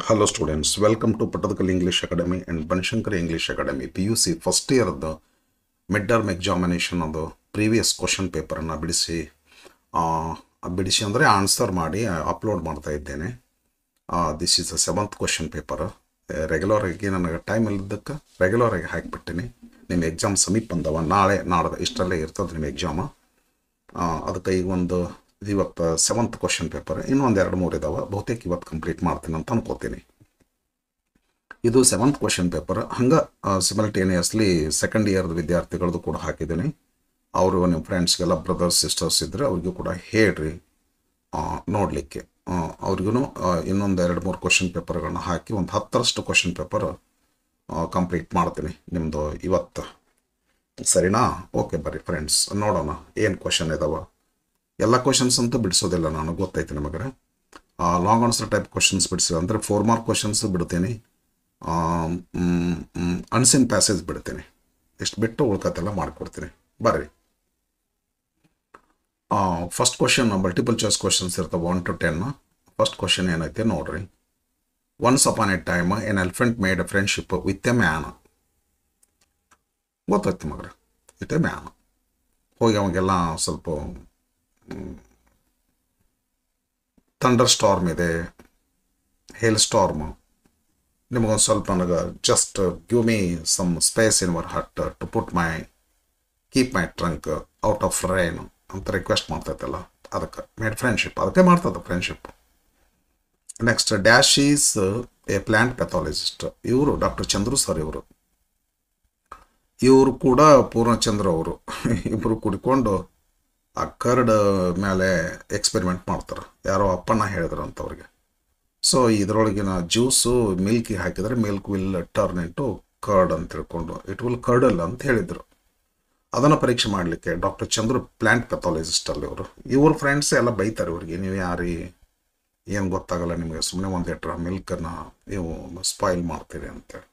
Hello students, welcome to Patadakal English Academy and Banshankar English Academy. PUC first year of the midterm examination of the previous question paper ಅನ್ನು ಬಿಡಿಸಿ ಅಂದರೆ answer ಮಾಡಿ upload ಮಾಡ್ತಾ ಇದ್ದೇನೆ. This is a 7th question paper. Regular ಆಗಿ ನನಗೆ time ಇಲ್ಲದಕ್ಕೆ regular ಆಗಿ ಹಾಕಿಬಿಟ್ಟಿನಿ. ನಿಮ್ಮ ಎಕ್ಸಾಮ್ ಸಮೀಪ ಬಂದವ, ನಾಳೆ ನಾಡ್ದು ಇಷ್ಟರಲ್ಲೇ ಇರ್ತದೆ ನಿಮ್ಮ ಎಕ್ಸಾಮ್. ಅದಕ್ಕೆ ಈಗ ಇವತ್ತು 7th ಕ್ವಶನ್ ಪೇಪರ್, ಇನ್ನೊಂದು 2-3 ಇದಾವೆ. ಬಹುತೇಕ ಇವತ್ತು ಕಂಪ್ಲೀಟ್ ಮಾಡ್ತೀನಿ ಅಂತ ಅನ್ಕೋತೀನಿ. ಇದು 7th ಕ್ವಶನ್ ಪೇಪರ್. ಹಂಗೆ ಸಿಮಲ್ಟೇನಿಯಸ್ಲಿ ಸೆಕೆಂಡ್ ಇಯರ್ದ ವಿದ್ಯಾರ್ಥಿಗಳದ್ದು ಕೂಡ ಹಾಕಿದ್ದೀನಿ. ಅವರು ನಿಮ್ಮ ಫ್ರೆಂಡ್ಸ್ಗೆಲ್ಲ ಬ್ರದರ್ಸ್ ಸಿಸ್ಟರ್ಸ್ ಇದ್ದರೆ ಅವ್ರಿಗೂ ಕೂಡ ಹೇಳ್ರಿ ನೋಡಲಿಕ್ಕೆ. ಅವ್ರಿಗೂ ಇನ್ನೊಂದು 2-3 ಕ್ವಶನ್ ಪೇಪರ್ಗಳನ್ನ ಹಾಕಿ ಒಂದು 10ರಷ್ಟು ಕ್ವಶನ್ ಪೇಪರ್ ಕಂಪ್ಲೀಟ್ ಮಾಡ್ತೀನಿ ನಿಮ್ಮದು ಇವತ್ತು. ಸರಿನಾ? ಓಕೆ, ಬರ್ರಿ ಫ್ರೆಂಡ್ಸ್ ನೋಡೋಣ ಏನು ಕ್ವಶನ್ ಇದಾವೆ. ಎಲ್ಲ ಕ್ವಶನ್ಸ್ ಅಂತೂ ಬಿಡಿಸೋದಿಲ್ಲ, ನಾನು ಗೊತ್ತೈತೆ ನಿಮಗೆ. ಲಾಂಗ್ ಆನ್ಸರ್ ಟೈಪ್ ಕ್ವಶನ್ಸ್ ಬಿಡಿಸಿ ಅಂದರೆ 4 ಮಾರ್ಕ್ ಕ್ವಶನ್ಸ್ ಬಿಡ್ತೀನಿ, ಅನ್ಸಿನ್ ಪ್ಯಾಸೇಜ್ ಬಿಡ್ತೀನಿ. ಇಷ್ಟು ಬಿಟ್ಟು ಉಳ್ಕತ್ತೆಲ್ಲ ಮಾಡಿಕೊಡ್ತೀನಿ. ಬರ್ರಿ, first question multiple choice questions ಇರ್ತವೆ 1 to 10. ಫಸ್ಟ್ ಕ್ವಶನ್ ಏನೈತೆ ನೋಡ್ರಿ. Once upon A time N elephant made A friendship with A man. ಗೊತ್ತೈತಿ ಮಗ್ರೆ, ವಿತ್ ಎ ಮ್ಯಾನ್. ಹೋಗಿ ಅವಾಗೆಲ್ಲ ಸ್ವಲ್ಪ ಥಂಡರ್ ಸ್ಟಾರ್ಮ್ ಇದೆ, ಹೇಲ್ ಸ್ಟಾರ್ಮ್. ನಿಮಗೊಂದು ಸ್ವಲ್ಪ ನನಗೆ just give me some space in your hut to keep my trunk out of rain ಅಂತ request ಮಾಡ್ತೈತಲ್ಲ, ಅದಕ್ಕೆ ಮೇಡ್ ಫ್ರೆಂಡ್ಶಿಪ್, ಅದಕ್ಕೆ ಮಾಡ್ತದೆ friendship. Next, dash is a plant pathologist. ಇವರು ಡಾಕ್ಟರ್ ಚಂದ್ರು ಸರ್. ಇವರು ಕೂಡ ಪೂರ್ಣಚಂದ್ರ ಅವರು ಇಬ್ಬರು ಕುಡ್ಕೊಂಡು ಆ ಕರ್ಡ್ ಮೇಲೆ ಎಕ್ಸ್ಪೆರಿಮೆಂಟ್ ಮಾಡ್ತಾರೆ. ಯಾರೋ ಅಪ್ಪಣ್ಣ ಹೇಳಿದ್ರು ಅಂತವ್ರಿಗೆ. ಸೊ ಇದರೊಳಗಿನ ಜ್ಯೂಸು ಮಿಲ್ಕಿಗೆ ಹಾಕಿದರೆ milk will turn into curd ಅಂತ ತಿಳ್ಕೊಂಡು ಇಟ್ ವಿಲ್ ಕರ್ಡಲ್ ಅಂತ ಹೇಳಿದರು. ಅದನ್ನು ಪರೀಕ್ಷೆ ಮಾಡಲಿಕ್ಕೆ ಡಾಕ್ಟರ್ ಚಂದ್ರು ಪ್ಲಾಂಟ್ ಪ್ಯಾಥಾಲಜಿಸ್ಟ್ ಅಲ್ಲಿ ಇವ್ರ ಫ್ರೆಂಡ್ಸ್ ಎಲ್ಲ ಬೈತಾರೆ ಇವ್ರಿಗೆ, ನೀವು ಯಾರೀ, ಏನು ಗೊತ್ತಾಗಲ್ಲ ನಿಮಗೆ, ಸುಮ್ಮನೆ ಒಂದು ಲೀಟ್ರ್ ಮಿಲ್ಕನ್ನು ನೀವು ಸ್ಪಾಯಿಲ್ ಮಾಡ್ತೀರಿ ಅಂತೇಳಿ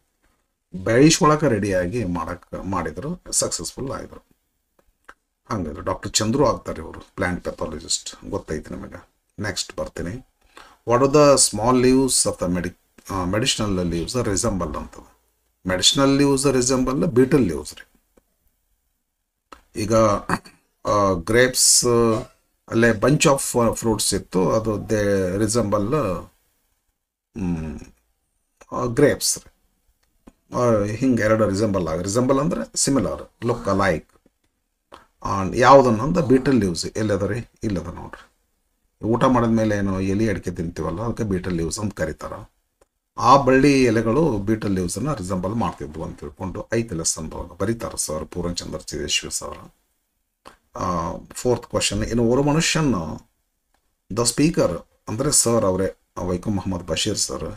ಬೆಳೆಸ್ಕೊಳಕ್ಕೆ ರೆಡಿಯಾಗಿ ಮಾಡಿದರು, ಸಕ್ಸಸ್ಫುಲ್ ಆಗಿದ್ರು. ಹಂಗಾದ್ರೆ ಡಾಕ್ಟರ್ ಚಂದ್ರು ಆಗ್ತಾರೆ ಇವರು ಪ್ಲಾಂಟ್ ಪ್ಯಾಥಾಲಜಿಸ್ಟ್. ಗೊತ್ತೈತಿ ನಿಮಗೆ. ನೆಕ್ಸ್ಟ್ ಬರ್ತೀನಿ. What are the small leaves of the medicinal leaves resemble ಅಂತದ. Medicinal leaves resemble betel leaves ರೀ. ಈಗ ಗ್ರೇಪ್ಸ್ ಅಲ್ಲೇ ಬಂಚ್ ಆಫ್ ಫ್ರೂಟ್ಸ್ ಇತ್ತು, ಅದು ದೇ ರಿಸೆಂಬಲ್ ಗ್ರೇಪ್ಸ್ ರೀ. ಹಿಂಗೆ ಎರಡು ರಿಸೆಂಬಲ್ ಅಂದರೆ ಸಿಮಿಲರ್, ಲುಕ್ ಲೈಕ್. ಯಾವುದನ್ನಂದ ಬೀಟಲ್ ಲೀವ್ಸ್ ಎಲ್ಲದ ರೀ, ಇಲ್ಲದ ನೋಡ್ರಿ. ಊಟ ಮಾಡಿದ್ಮೇಲೆ ಏನು ಎಲೆ ಅಡಿಕೆ ತಿಂತೀವಲ್ಲ, ಅದಕ್ಕೆ ಬೀಟಲ್ ಲೀವ್ಸ್ ಅಂತ ಕರೀತಾರೆ. ಆ ಬಳ್ಳಿ ಎಲೆಗಳು ಬೀಟಲ್ ಲೀವ್ಸನ್ನು ರಿಸೆಂಬಲ್ ಮಾಡ್ತಿದ್ವು ಅಂತ ತಿಳ್ಕೊಂಡು 5th ಲೆಸನ್ ಬರೀತಾರೆ sir Poornachandra Chideshwara sir. 4th question. ಇನ್ನು ಓರ್ವ ಮನುಷ್ಯನ್ ದ ಸ್ಪೀಕರ್ ಅಂದರೆ ಸರ್ ಅವರೇ, Vaikom Muhammad Basheer sir,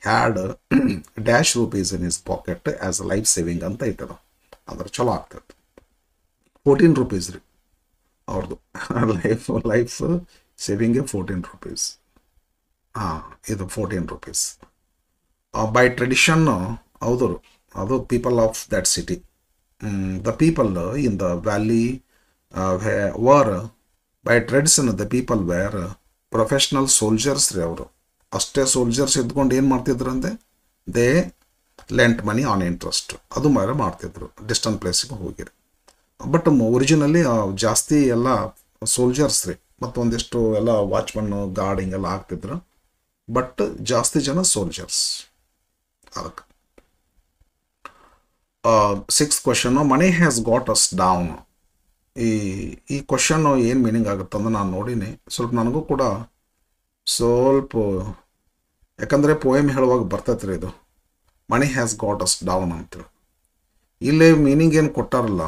had dash rupees in his pocket as life saving ಅಂತ ಐತದ. ಅಂದ್ರೆ ಚಲೋ ಆಗ್ತದೆ. 14 ರೂಪೀಸ್ ರೀ ಅವ್ರದ್ದು ಲೈಫ್ ಸೇವಿಂಗ್ಗೆ 14 ರೂಪೀಸ್. ಇದು 14 ರೂಪೀಸ್. ಬೈ ಟ್ರೆಡಿಷನ್ ಅದು people of that city, the people in the valley were by tradition the people were professional soldiers ರೀ. ಅವರು ಅಷ್ಟೇ ಸೋಲ್ಜರ್ಸ್ ಇದ್ಕೊಂಡು ಏನು ಮಾಡ್ತಿದ್ರು ಅಂದರೆ they lent money on interest, ಅದು ಮಾಡ್ತಿದ್ರು ಡಿಸ್ಟೆಂಟ್ ಪ್ಲೇಸಿಗೆ ಹೋಗಿರಿ. ಬಟ್ ಒರಿಜಿನಲಿ ಜಾಸ್ತಿ ಎಲ್ಲ ಸೋಲ್ಜರ್ಸ್ ರೀ, ಮತ್ತೊಂದಿಷ್ಟು ಎಲ್ಲ ವಾಚ್ಮನ್ನು ಗಾರ್ಡ್ ಹಿಂಗೆಲ್ಲ ಆಗ್ತಿದ್ರು. ಬಟ್ ಜಾಸ್ತಿ ಜನ ಸೋಲ್ಜರ್ಸ್. ಅದಕ್ಕೆ 6th question. Money has got us down. ಈ ಕ್ವಶನ್ನು ಏನು ಮೀನಿಂಗ್ ಆಗುತ್ತಂದ್ರೆ ನಾನು ನೋಡೀನಿ, ಸ್ವಲ್ಪ ನನಗೂ ಕೂಡ ಸ್ವಲ್ಪ, ಯಾಕಂದರೆ ಪೋಯಮ್ ಹೇಳುವಾಗ ಬರ್ತೈತೆ ರೀ ಇದು, ಮನಿ ಹ್ಯಾಸ್ ಗಾಟ್ ಅಸ್ ಡೌನ್ ಅಂತೇಳಿ. ಇಲ್ಲೇ ಮೀನಿಂಗ್ ಏನು ಕೊಟ್ಟಾರಲ್ಲ,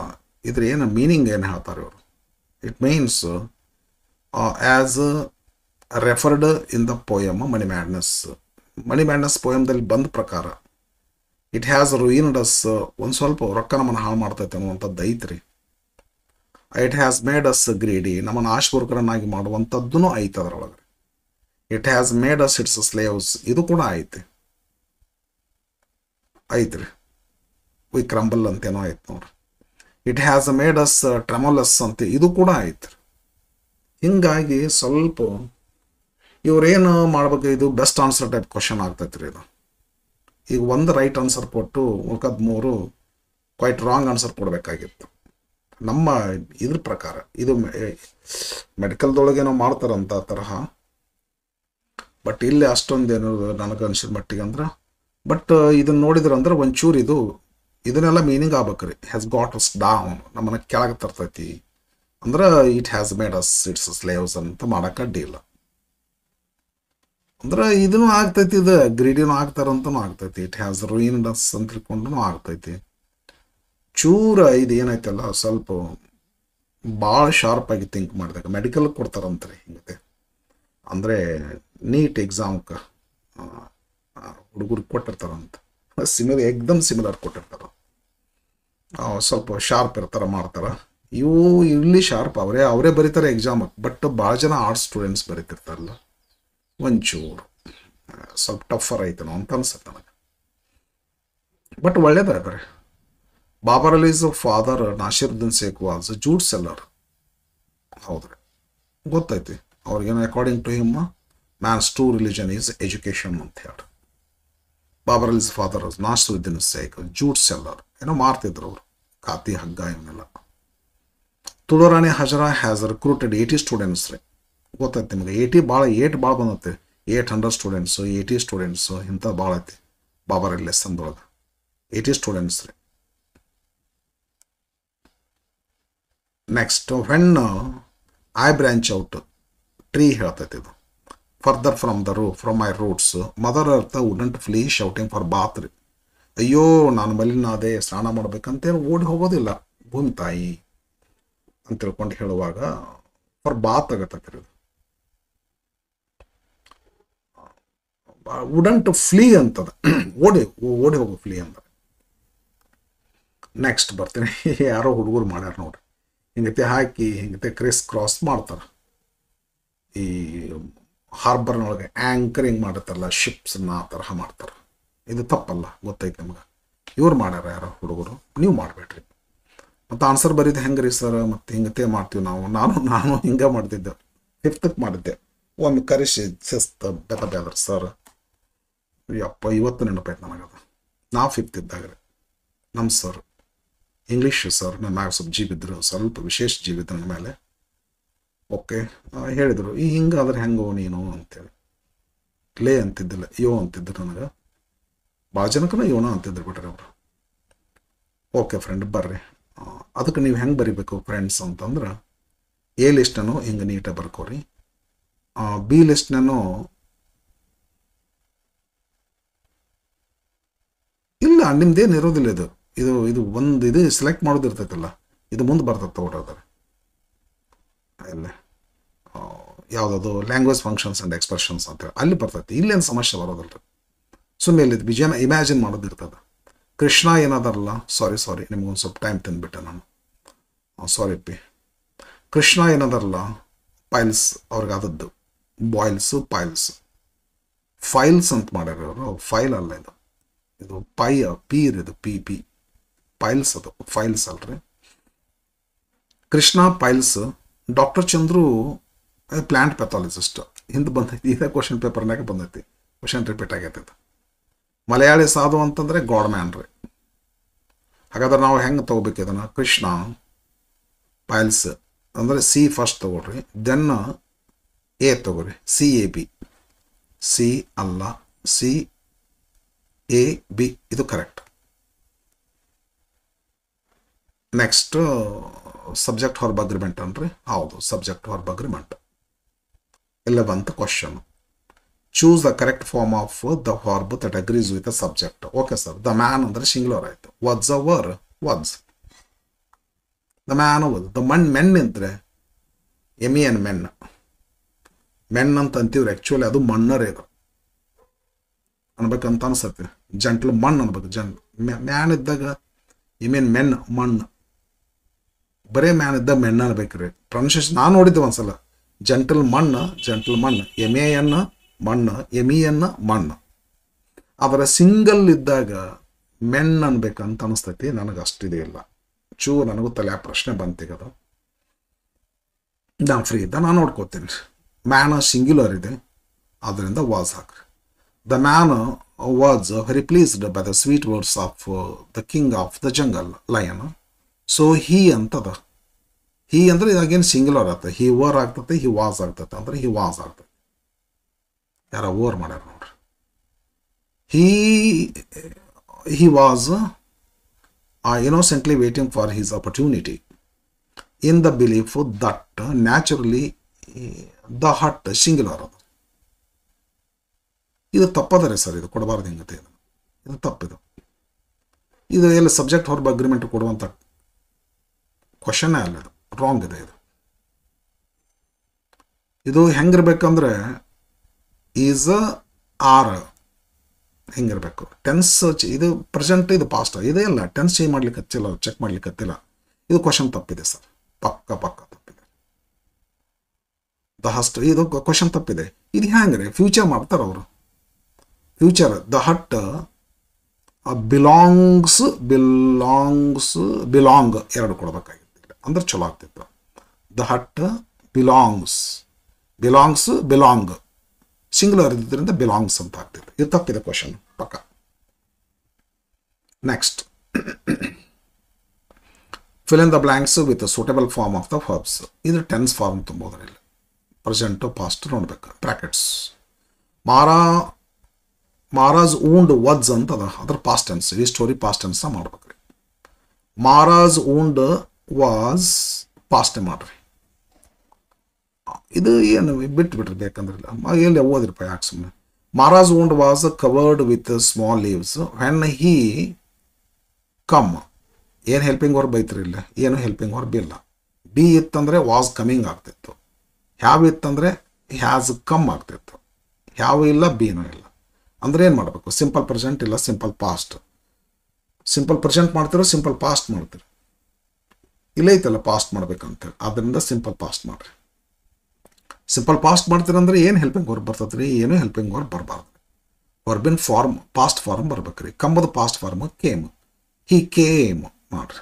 ಇದ್ರ ಏನು ಮೀನಿಂಗ್ ಏನು ಹೇಳ್ತಾರೆ ಇವರು. It means as referred in the poem money madness ಪೋಯಮ್ದಲ್ಲಿ ಬಂದ ಪ್ರಕಾರ ಇಟ್ ಹ್ಯಾಸ್ ರೂಯಿನ್ಡ್ ಅಸ್, ಒಂದು ಸ್ವಲ್ಪ ರೊಕ್ಕ ನಮ್ಮನ್ನು ಹಾಳು ಮಾಡ್ತೈತೆ ಅನ್ನುವಂಥದ್ದು ಐತ್ರಿ. It has made us greedy, ನಮ್ಮನ್ನು ಆಶುಬುರ್ಕರನ್ನಾಗಿ ಮಾಡುವಂಥದ್ದು ಐತೆ ಅದರೊಳಗೆ. It has made us its slaves, ಇದು ಕೂಡ ಐತ್ರಿ. ವಿ ಕ್ರಂಬಲ್ ಅಂತೇನೋ ಐತೆ ನೋಡ್ರಿ. ಇಟ್ ಹ್ಯಾಸ್ ಮೇಡ್ ಅಸ್ ಟ್ರೆಮೋಲಸ್ ಅಂತ ಇದು ಕೂಡ ಐತ್ರಿ. ಹಿಂಗಾಗಿ ಸ್ವಲ್ಪ ಇವ್ರೇನು ಮಾಡ್ಬೇಕು, ಇದು ಬೆಸ್ಟ್ ಆನ್ಸರ್ ಟೈಪ್ ಕ್ವಶನ್ ಆಗ್ತೈತೆ ರೀ ಇದು. ಈಗ ಒಂದು ರೈಟ್ ಆನ್ಸರ್ ಕೊಟ್ಟು ಉಳ್ಕದ 3 ಕ್ವೈಟ್ ರಾಂಗ್ ಆನ್ಸರ್ ಕೊಡಬೇಕಾಗಿತ್ತು ನಮ್ಮ ಇದ್ರ ಪ್ರಕಾರ. ಇದು ಮೆಡಿಕಲ್ದೊಳಗೇನೋ ಮಾಡ್ತಾರಂತ ತರಹ, ಬಟ್ ಇಲ್ಲಿ ಅಷ್ಟೊಂದೇನು ನನಗೆ ಅನ್ಸಿದ ಮಟ್ಟಿಗೆ ಅಂದ್ರೆ. ಬಟ್ ಇದನ್ನು ನೋಡಿದ್ರಂದ್ರೆ ಒಂಚೂರು ಇದನ್ನೆಲ್ಲ ಮೀನಿಂಗ್ ಆಗ್ಬೇಕ್ರಿ. ಹ್ಯಾಸ್ ಗಾಟ್ ಅಸ್ ಡೌನ್, ನಮ್ಮನ್ನ ಕೆಳಗೆ ತರ್ತೈತಿ ಅಂದ್ರೆ it has made us its slaves ಅಂತ ಮಾಡಕ್ಕೆ ಅಡ್ಡಿ ಇಲ್ಲ. ಅಂದ್ರೆ ಇದನ್ನು ಆಗ್ತೈತಿ, ಇದು ಗ್ರೀಡಿನೂ ಆಗ್ತಾರಂತನೂ ಆಗ್ತೈತಿ. ಇಟ್ ಹ್ಯಾಸ್ ರೂಯಿನ್ಡ್ ಅಸ್ ಅಂತ ತಿಳ್ಕೊಂಡು ಆಗ್ತೈತಿ. ಚೂರ ಇದು ಏನೈತಲ್ಲ ಸ್ವಲ್ಪ ಭಾಳ ಶಾರ್ಪ್ ಆಗಿ ಥಿಂಕ್ ಮಾಡಿದಾಗ ಮೆಡಿಕಲ್ ಕೊಡ್ತಾರಂತ್ರಿ ಹಿಂಗತೆ. ಅಂದರೆ ನೀಟ್ ಎಕ್ಸಾಮ್ಗೆ ಹುಡುಗರಿಗೆ ಕೊಟ್ಟಿರ್ತಾರಂತ, ಎಕ್ದಮ್ ಸಿಮಿಲರ್ ಕೊಟ್ಟಿರ್ತಾರ. ಸ್ವಲ್ಪ ಶಾರ್ಪ್ ಇರ್ತಾರ ಮಾಡ್ತಾರೆ. ಇವು ಇಲ್ಲಿ ಶಾರ್ಪ್ ಅವರೇ ಬರೀತಾರೆ ಎಕ್ಸಾಮಕ್ಕೆ. ಬಟ್ ಭಾಳ ಜನ ಆರ್ಟ್ಸ್ ಸ್ಟೂಡೆಂಟ್ಸ್ ಬರೀತಿರ್ತಾರಲ್ಲ, ಒಂಚೂರು ಸ್ವಲ್ಪ ಟಫರ್ ಐತನೋ ಅಂತ ಅನ್ಸುತ್ತೆ ನನಗೆ. ಬಟ್ ಒಳ್ಳೇದಾದ್ರೆ Babar Ali's father Nasiruddin Shaikh was jute seller. ಹೌದ್ರಿ, ಗೊತ್ತೈತಿ ಅವ್ರಿಗೇನು. According to him man's true religion is education ಅಂತ ಹೇಳಿ. Babar Ali's father Nasiruddin Shaikh jute seller ಏನೋ ಮಾರ್ತಿದ್ರು ಅವರು, ಖಾತಿ ಹಗ್ಗ ಇವನ್ನೆಲ್ಲ. ತುಳರಾಣಿ ಹಜರಾ ಹ್ಯಾಸ್ ರಿಕ್ರೂಟೆಡ್ 80 ಸ್ಟೂಡೆಂಟ್ಸ್ ರೀ. ಗೊತ್ತೈತಿ ನಿಮಗೆ. 80 ಭಾಳ ಬಂದೈತಿ. 800 ಸ್ಟೂಡೆಂಟ್ಸು, 80 ಸ್ಟೂಡೆಂಟ್ಸು ಇಂಥ ಭಾಳ ಐತಿ ಬಾಬರ್ ಲೆಸನ್ದೊಳಗೆ. 80 ಸ್ಟೂಡೆಂಟ್ಸ್ ರೀ. Next when I branch out tree ಹೇಳ್ತೈತಿ ಇದು. Further from my roots mother earth wouldn't flee shouting for bath ರೀ. ಅಯ್ಯೋ ನಾನು ಮಲಿನಾದೆ ಸ್ನಾನ ಮಾಡ್ಬೇಕಂತೇಳಿ ಓಡಿ ಹೋಗೋದಿಲ್ಲ ಭೂಮಿ ತಾಯಿ ಅಂತ ತಿಳ್ಕೊಂಡು ಹೇಳುವಾಗ ಫಾರ್ ಬಾತ್ ಆಗತ್ತೈತಿ ಇದು. ವುಡಂಟ್ ಫ್ಲೀ ಅಂತದ, ಓಡಿ ಹೋಗೋ ಫ್ಲೀ ಅಂತ. ನೆಕ್ಸ್ಟ್ ಬರ್ತೀನಿ. ಯಾರೋ ಹುಡುಗರು ಮಾಡ್ಯಾರ ನೋಡ್ರಿ, ಹಿಂಗತೆ ಹಾಕಿ ಹಿಂಗತೆ ಕ್ರಾಸ್ ಮಾಡ್ತಾರೆ. ಈ ಹಾರ್ಬರ್ನೊಳಗೆ ಆ್ಯಂಕರಿಂಗ್ ಮಾಡಿರ್ತಾರಲ್ಲ ಶಿಪ್ಸನ್ನ ಆ ತರಹ ಮಾಡ್ತಾರೆ. ಇದು ತಪ್ಪಲ್ಲ, ಗೊತ್ತೈತೆ ನಿಮ್ಗೆ. ಇವ್ರು ಮಾಡ್ಯಾರ ಯಾರೋ ಹುಡುಗರು, ನೀವು ಮಾಡಬೇಡ್ರಿ. ಮತ್ತು ಆನ್ಸರ್ ಬರೀದು ಹೆಂಗೆ ರೀ ಸರ್, ಮತ್ತು ಹಿಂಗತೆ ಮಾಡ್ತೀವಿ ನಾವು. ನಾನು ಹಿಂಗೆ ಮಾಡ್ತಿದ್ದೆ, 5th ಮಾಡಿದ್ದೆ. ಒಂದು ಕರೆಸಿ ಶಿಸ್ತು ಬೆದರ್ ಸರ್. ಯಪ್ಪ, ಇವತ್ತು ನೆನಪಾಯ್ತು ನನಗದು. ನಾವು 5th ಇದ್ದಾಗ ನಮ್ಮ ಸರ್ ಇಂಗ್ಲೀಷ್ ಸರ್ ನನ್ನ ಮ್ಯಾಗ ಸ್ವಲ್ಪ ಜೀವಿದ್ರು, ಸ್ವಲ್ಪ ವಿಶೇಷ ಜೀವಿದ್ರು ನನ್ನ ಮೇಲೆ. ಓಕೆ ಹೇಳಿದರು, ಈ ಹಿಂಗಾದ್ರೆ ಹೆಂಗೋ ನೀನು ಅಂತೇಳಿ. ಲೇ ಅಂತಿದ್ದಿಲ್ಲ, ಯೋ ಅಂತಿದ್ರು ನನಗೆ. ಭಾಳ ಜನಕ್ಕೂ ಯೋಣ ಅಂತಿದ್ರು ಬಿಟ್ರೆ ಅವರು. ಓಕೆ ಫ್ರೆಂಡ್ ಬರ್ರಿ, ಅದಕ್ಕೆ ನೀವು ಹೆಂಗೆ ಬರಿಬೇಕು ಫ್ರೆಂಡ್ಸ್ ಅಂತಂದ್ರೆ ಎ ಲಿಸ್ಟನ್ನು ಹಿಂಗೆ ನೀಟಾಗಿ ಬರ್ಕೋರಿ. ಬಿ ಲಿಸ್ಟ್ನೂ ಇಲ್ಲ, ನಿಮ್ದೇನು ಇರೋದಿಲ್ಲ. ಇದು ಒಂದು ಸೆಲೆಕ್ಟ್ ಮಾಡೋದಿರ್ತೈತಲ್ಲ, ಇದು ಮುಂದೆ ಬರ್ತದೆ ತಗೊಳ್ಳೋದ್ರೆ. ಇಲ್ಲ ಯಾವುದದು ಲ್ಯಾಂಗ್ವೇಜ್ ಫಂಕ್ಷನ್ಸ್ ಆ್ಯಂಡ್ ಎಕ್ಸ್ಪ್ರೆಷನ್ಸ್ ಅಂತೇಳಿ ಅಲ್ಲಿ ಬರ್ತೈತಿ. ಇಲ್ಲೇನು ಸಮಸ್ಯೆ ಬರೋದಿಲ್ಲ ರೀ. ಸುಮ್ಮನೆ ಇಲ್ಲಿ ವಿಜಯನ ಇಮ್ಯಾಜಿನ್ ಮಾಡೋದಿರ್ತದೆ. ಕೃಷ್ಣ ಏನಾದಾರಲ್ಲ, ಸಾರಿ ನಿಮ್ಗೊಂದು ಸ್ವಲ್ಪ ಟೈಮ್ ತಿಂದ್ಬಿಟ್ಟೆ ನಾನು, ಸಾರಿ ಪಿ. ಕೃಷ್ಣ ಏನಾದಾರಲ್ಲ ಪೈಲ್ಸ್ ಅವ್ರಿಗೆ ಆದದ್ದು ಬಾಯ್ಲ್ಸು ಪೈಲ್ಸ್ ಫೈಲ್ಸ್ ಅಂತ ಮಾಡ್ಯಾರ ಅವರು. ಫೈಲ್ ಅಲ್ಲ ಇದು ಪೀರ್, ಇದು ಪಿ ಪೈಲ್ಸ್, ಅದು ಫೈಲ್ಸ್ ಅಲ್ರಿ. Krishna piles. Doctor Chandru plant pathologist. ಹಿಂದೆ ಬಂದೈತಿ, ಇದೇ ಕ್ವಶನ್ ಪೇಪರ್ನಾಗ ಬಂದೈತಿ, ಕ್ವಶನ್ ರಿಪೀಟ್ ಆಗೈತಿ. ಮಲಯಾಳಿ ಸಾಧು ಅಂತಂದರೆ ಗಾಡ್ ಮ್ಯಾನ್ ರೀ. ಹಾಗಾದ್ರೆ ನಾವು ಹೆಂಗೆ ತೊಗೋಬೇಕು ಇದನ್ನು? ಕೃಷ್ಣ ಪೈಲ್ಸ್ ಅಂದರೆ ಸಿ ಫಸ್ಟ್ ತೊಗೊಳ್ರಿ, ದೆನ್ ಎ ತೊಗೊಳ್ರಿ. CAB, ಸಿ ಅಲ್ಲ, CAB ಇದು correct. Next subject verb agreement ಅನ್ರಿ. ಹೌದು, subject verb agreement. 11th question. Choose the correct form of the verb that agrees with the subject. Okay sir, the man ಅಂದರೆ singular ಆಯಿತು. What's a were what's the man. The men ಇದ್ರೆ MEN men ಅಂತ ಅಂತೀವ್ರಿ. Actually ಅದು ಮಣ್ಣರೇ ಇದು ಅನ್ಬೇಕಂತ ಅನ್ಸತ್ತೆ. ಜಂಟ್ಲ್ ಮಣ್ಣು ಅನ್ಬೇಕು. ಮ್ಯಾನ್ ಇದ್ದಾಗ ಮೆನ್ ಮಣ್ಣು, ಬರೇ ಮ್ಯಾನ್ ಇದ್ದಾಗ ಮೆನ್ ಅನ್ಬೇಕ್ರಿ. ಪ್ರೊನೌನ್ಸಿಯೇಷನ್ ನಾನು ನೋಡಿದ್ದೆ ಒಂದ್ಸಲ. ಜಂಟಲ್ ಮಣ್ಣು MAN ಮಣ್ಣು, MEN ಮಣ್ಣು. ಅದರ ಸಿಂಗಲ್ ಇದ್ದಾಗ ಮೆನ್ ಅನ್ಬೇಕಂತ ಅನಿಸ್ತೈತಿ. ನನಗೆ ಅಷ್ಟಿದೆ ಇಲ್ಲ, ನನಗೂ ತಲೆ ಆ ಪ್ರಶ್ನೆ ಬಂತೀಗದು. ನಾನು ಫ್ರೀ ಇದ್ದ ನಾನು ನೋಡ್ಕೋತೀನಿ. ಮ್ಯಾನ್ ಸಿಂಗ್ಯುಲರ್ ಇದೆ, ಅದರಿಂದ ವಾಸ್ ಹಾಕ್ರಿ. The man was very pleased by the sweet words of the king of the jungle lion. So he ಅಂತದ. ಹೀ ಅಂದ್ರೆ ಇದಾಗೇನು ಸಿಂಗ್ಯುಲರ್ ಆಗ್ತದೆ. ಹಿ ವರ್ ಆಗ್ತದೆ, ಹಿ ವಾಸ್ ಆಗ್ತದೆ ಅಂದ್ರೆ ಹಿ ವಾಸ್ ಆಗ್ತದೆ. ಯಾರ ಓವರ್ ಮಾಡ್ಯಾರ ನೋಡ್ರಿ. He was innocently waiting for his opportunity in the belief that naturally the hut singular ಅದು. ಇದು ತಪ್ಪದರೆ ಸರ್, ಇದು ಕೊಡಬಾರ್ದು ಹಿಂಗತೆ. ಇದು ತಪ್ಪಿದು. ಇದು ಎಲ್ಲ ಸಬ್ಜೆಕ್ಟ್ ಹೊರಬ ಅಗ್ರಿಮೆಂಟ್ ಕೊಡುವಂಥ ಕ್ವಶನ್ನೇ ಅಲ್ಲ, ಇದು ರಾಂಗ್ ಇದೆ. ಇದು ಹೆಂಗಿರ್ಬೇಕಂದ್ರೆ ಈಸ್ ಆರ್ ಹಿಂಗಿರ್ಬೇಕು. ಟೆನ್ಸ್ ಇದು ಪ್ರೆಸೆಂಟ್, ಇದು ಪಾಸ್ಟ್, ಇದೇ ಇಲ್ಲ. ಟೆನ್ಸ್ ಚೇಂಜ್ ಮಾಡ್ಲಿಕ್ಕೆ ಹಚ್ಚಿಲ್ಲ, ಚೆಕ್ ಮಾಡ್ಲಿಕ್ಕೆ ಹತ್ತಿಲ್ಲ. ಇದು ಕ್ವಶನ್ ತಪ್ಪಿದೆ ಸರ್, ಪಕ್ಕ ತಪ್ಪಿದೆ. ದ ಹಸ್ಟ್ ಇದು ಕ್ವಶನ್ ತಪ್ಪಿದೆ. ಇದು ಹೆಂಗ್ರಿ ಫ್ಯೂಚರ್ ಮಾಡ್ತಾರೆ ಅವರು. ಫ್ಯೂಚರ್ ದ ಹಟ್ ಬಿಲಾಂಗ್ ಎರಡು ಕೊಡ್ಬೇಕಾಗಿತ್ತು ಅಂದ್ರೆ ಚಲೋ ಆಗ್ತಿತ್ತು. ದ ಹಟ್ ಬಿಲಾಂಗ್ ಸಿಂಗುಲರ್ ಇದ್ದಿದ್ದರಿಂದ ಬಿಲಾಂಗ್ಸ್ ಅಂತ ಆಗ್ತಿತ್ತು. ಇದು ತಪ್ಪಿದೆ ಕ್ವಶನ್ ಪಕ್ಕ. Next, fill in the blanks with suitable form of the verbs. ಇದು ಟೆನ್ಸ್ ಫಾರ್ಮ್ ತುಂಬೋದ್ರಿಲ್ಲ. ಪ್ರೆಸೆಂಟು ಪಾಸ್ಟ್ ನೋಡ್ಬೇಕು. ಬ್ರಾಕೆಟ್ಸ್. ಮಾರಾಜ್ ಊಂಡ್ ವಡ್ಸ್ ಅಂತದ, ಅದ್ರ ಪಾಸ್ಟ್ ಟೆನ್ಸ್. ಈ ಸ್ಟೋರಿ ಪಾಸ್ಟ್ ಟೆನ್ಸ್ ಮಾಡ್ಬೇಕ್ರಿ. ಮಾರಾಜ್ ಊಂಡ್ ವಾಸ್ ಪಾಸ್ಟ್ ಮಾಡ್ರಿ. ಇದು ಏನು ಬಿಟ್ಬಿಟ್ರಿ ಬೇಕಂದ್ರೆ ಎಲ್ಲಿ ಓದಿರಪ್ಪ, ಯಾಕೆ ಸುಮ್ಮನೆ. Mara's wound was covered with small leaves when he come. ಏನು ಹೆಲ್ಪಿಂಗ್ ವರ್ಬ್ ಐತ್ರಿ ಇಲ್ಲ, ಏನು ಹೆಲ್ಪಿಂಗ್ ವರ್ಬ್ ಇಲ್ಲ. ಬಿ ಇತ್ತಂದರೆ ವಾಸ್ ಕಮಿಂಗ್ ಆಗ್ತಿತ್ತು. ಹ್ಯಾವ್ ಇತ್ತಂದರೆ ಹ್ಯಾಸ್ ಕಮ್ ಆಗ್ತಿತ್ತು. ಹ್ಯಾವ್ ಇಲ್ಲ, ಬಿನೂ ಇಲ್ಲ. ಅಂದ್ರೆ ಏನು ಮಾಡಬೇಕು? ಸಿಂಪಲ್ ಪ್ರೆಸೆಂಟ್ ಇಲ್ಲ ಸಿಂಪಲ್ ಪಾಸ್ಟ್. ಸಿಂಪಲ್ ಪ್ರೆಸೆಂಟ್ ಮಾಡ್ತಿರೋ ಸಿಂಪಲ್ ಪಾಸ್ಟ್ ಮಾಡ್ತೀರಿ. ಇಲ್ಲ ಐತಲ್ಲ ಪಾಸ್ಟ್ ಮಾಡ್ಬೇಕಂತೇಳಿ, ಆದ್ದರಿಂದ ಸಿಂಪಲ್ ಪಾಸ್ಟ್ ಮಾಡ್ರಿ. ಸಿಂಪಲ್ ಪಾಸ್ಟ್ ಮಾಡ್ತೀರಂದ್ರೆ ಏನು ಹೆಲ್ಪಿಂಗ್ ವರ್ಬ್ ಬರ್ತದೆ ರೀ? ಏನೂ ಹೆಲ್ಪಿಂಗ್ ವರ್ಬ್ ಬರಬಾರ್ದು. ವರ್ಬಿನ್ ಫಾರ್ಮ್ ಪಾಸ್ಟ್ ಫಾರ್ಮ್ ಬರ್ಬೇಕ್ರಿ. ಕಂಬದ past form came. He came ಮಾಡ್ರಿ.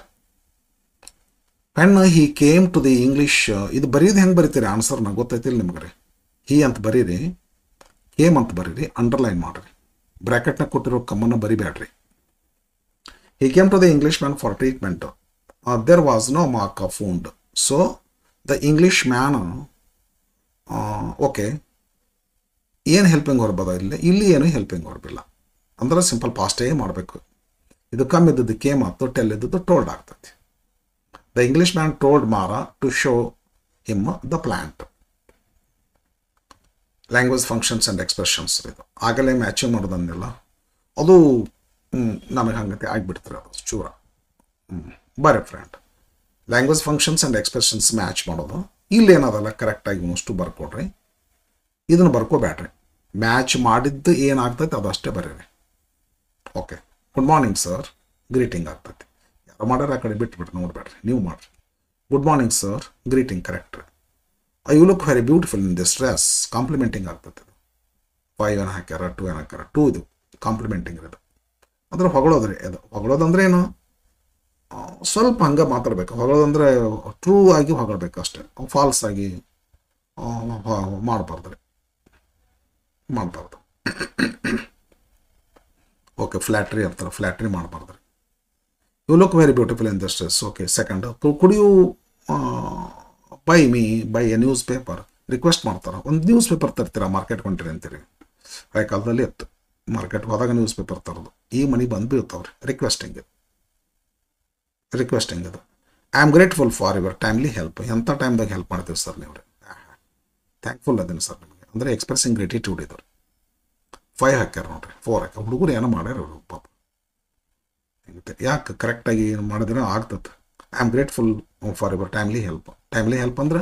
When he came to the English. ಇದು ಬರೀದು ಹೆಂಗೆ ಬರೀತೀರಿ ಆನ್ಸರ್ನ ಗೊತ್ತೈತಿಲ್ಲ ನಿಮ್ಗೆ ರೀ. ಹಿ ಅಂತ ಬರೀರಿ, ಕೇಮ್ ಅಂತ ಬರೀರಿ, ಅಂಡರ್ಲೈನ್ ಮಾಡಿರಿ. ಬ್ರ್ಯಾಕೆಟ್ನಾಗ ಕೊಟ್ಟಿರೋ ಕಮ್ಮನ್ನು ಬರಿಬೇಡ್ರಿ. He came to the English man for treatment. There was no mark of wound. So the English man, okay, ಏನು ಹೆಲ್ಪಿಂಗ್ ವರ್ಬ್ ಅದ ಇಲ್ಲಿ ಏನು ಹೆಲ್ಪಿಂಗ್ ವರ್ಬ್ ಇಲ್ಲ. ಅಂದ್ರೆ ಸಿಂಪಲ್ ಪಾಸ್ಟೇ ಮಾಡಬೇಕು. ಇದು ಕಮ್ ಇದ್ದದ್ದು ಕೇಮ್ ಆಯ್ತು, ಟೆಲ್ ಇದ್ದದ್ದು ಟೋಲ್ಡ್ ಆಗ್ತೈತಿ. The English man told Mara to show him the plant. Language functions and expressions. ಇದು ಆಗಲೇ ಮ್ಯಾಚಿಂಗ್ ಮಾಡೋದನ್ನೆಲ್ಲ ಅದು ನನಗೆ ಹಂಗತೆ ಆಗಿಬಿಡ್ತಾರೆ. ಅದು ಚೂರ ಬರೀ friend. Language functions and expressions match ಮಾಡೋದು. ಇಲ್ಲಿ ಏನದಲ್ಲ ಕರೆಕ್ಟಾಗಿ ಇನ್ನಷ್ಟು ಬರ್ಕೊಡ್ರಿ. ಇದನ್ನು ಬರ್ಕೋಬೇಡ್ರಿ. ಮ್ಯಾಚ್ ಮಾಡಿದ್ದು ಏನಾಗ್ತೈತೆ ಅದಷ್ಟೇ ಬರೀರಿ. Okay, good morning sir greeting ಆಗ್ತೈತಿ. ಯಾರು ಮಾಡ್ಯಾರ ಆ ಕಡೆ ಬಿಟ್ಬಿಟ್ರಿ, ನೋಡ್ಬೇಡ್ರಿ, ನೀವು ಮಾಡಿರಿ. Good morning sir greeting correct ರೀ. You look very beautiful in this dress. Complimenting ಆಗ್ತೈತೆ. 5 ಏನು ಹಾಕ್ಯಾರ, 2 ಏನು ಹಾಕ್ಯಾರ, 2 ಇದು ಕಾಂಪ್ಲಿಮೆಂಟಿಂಗ್ ಇರೋದು. ಅಂದ್ರೆ ಹೊಗಳೋದ್ರಿ. ಅದು ಹೊಗಳೋದಂದ್ರೆ ಏನು, ಸ್ವಲ್ಪ ಹಂಗೆ ಮಾತಾಡ್ಬೇಕು. ಹೊಗಳೋದಂದ್ರೆ ಟ್ರೂ ಆಗಿ ಹೊಗಳ್ಬೇಕು ಅಷ್ಟೇ, ಫಾಲ್ಸ್ ಆಗಿ ಮಾಡಬಾರ್ದು. ಓಕೆ, ಫ್ಲ್ಯಾಟ್ರಿ ಅಂತಾರೆ, ಫ್ಲ್ಯಾಟ್ರಿ ಮಾಡಬಾರ್ದು. You look very beautiful in this dress. Okay, second, could you buy a newspaper. Request ಮಾಡ್ತಾರೆ. ಒಂದು ನ್ಯೂಸ್ ಪೇಪರ್ ತರ್ತೀರಾ, ಮಾರ್ಕೆಟ್ ಕೊಂಡ್ರಿ ಅಂತೀರಿ. ಹಳೆ ಕಾಲದಲ್ಲಿ ಇತ್ತು, ಮಾರ್ಕೆಟ್ಗೆ ಹೋದಾಗ ನ್ಯೂಸ್ ಪೇಪರ್ ತರೋದು. ಈ ಮನೆ ಬಂದು ಬೀಳ್ತಾವ್ರಿ. ರಿಕ್ವೆಸ್ಟಿಂಗ್ ಅದು. I am grateful for your timely help. ಎಂಥ ಟೈಮ್ದಾಗ ಹೆಲ್ಪ್ ಮಾಡ್ತೀವಿ ಸರ್ ನೀವು. ಥ್ಯಾಂಕ್ಫುಲ್ ಅದೇನು ಸರ್ ನಿಮಗೆ, ಅಂದರೆ ಎಕ್ಸ್ಪ್ರೆಸಿಂಗ್ ಗ್ರೇಟಿಟ್ಯೂಡ್ ಇದ್ರು. 5 ಹಾಕ್ಯಾರ ನೋಡ್ರಿ, 4 ಹಾಕ್ಯಾರ. ಹುಡುಗರು ಏನೋ ಮಾಡ್ಯಾರ ಅವರು ಪಾಪ. ಯಾಕೆ ಕರೆಕ್ಟಾಗಿ ಮಾಡಿದ್ರೆ ಆಗ್ತದೆ. I am grateful for your timely help. Timely help ಅಂದ್ರೆ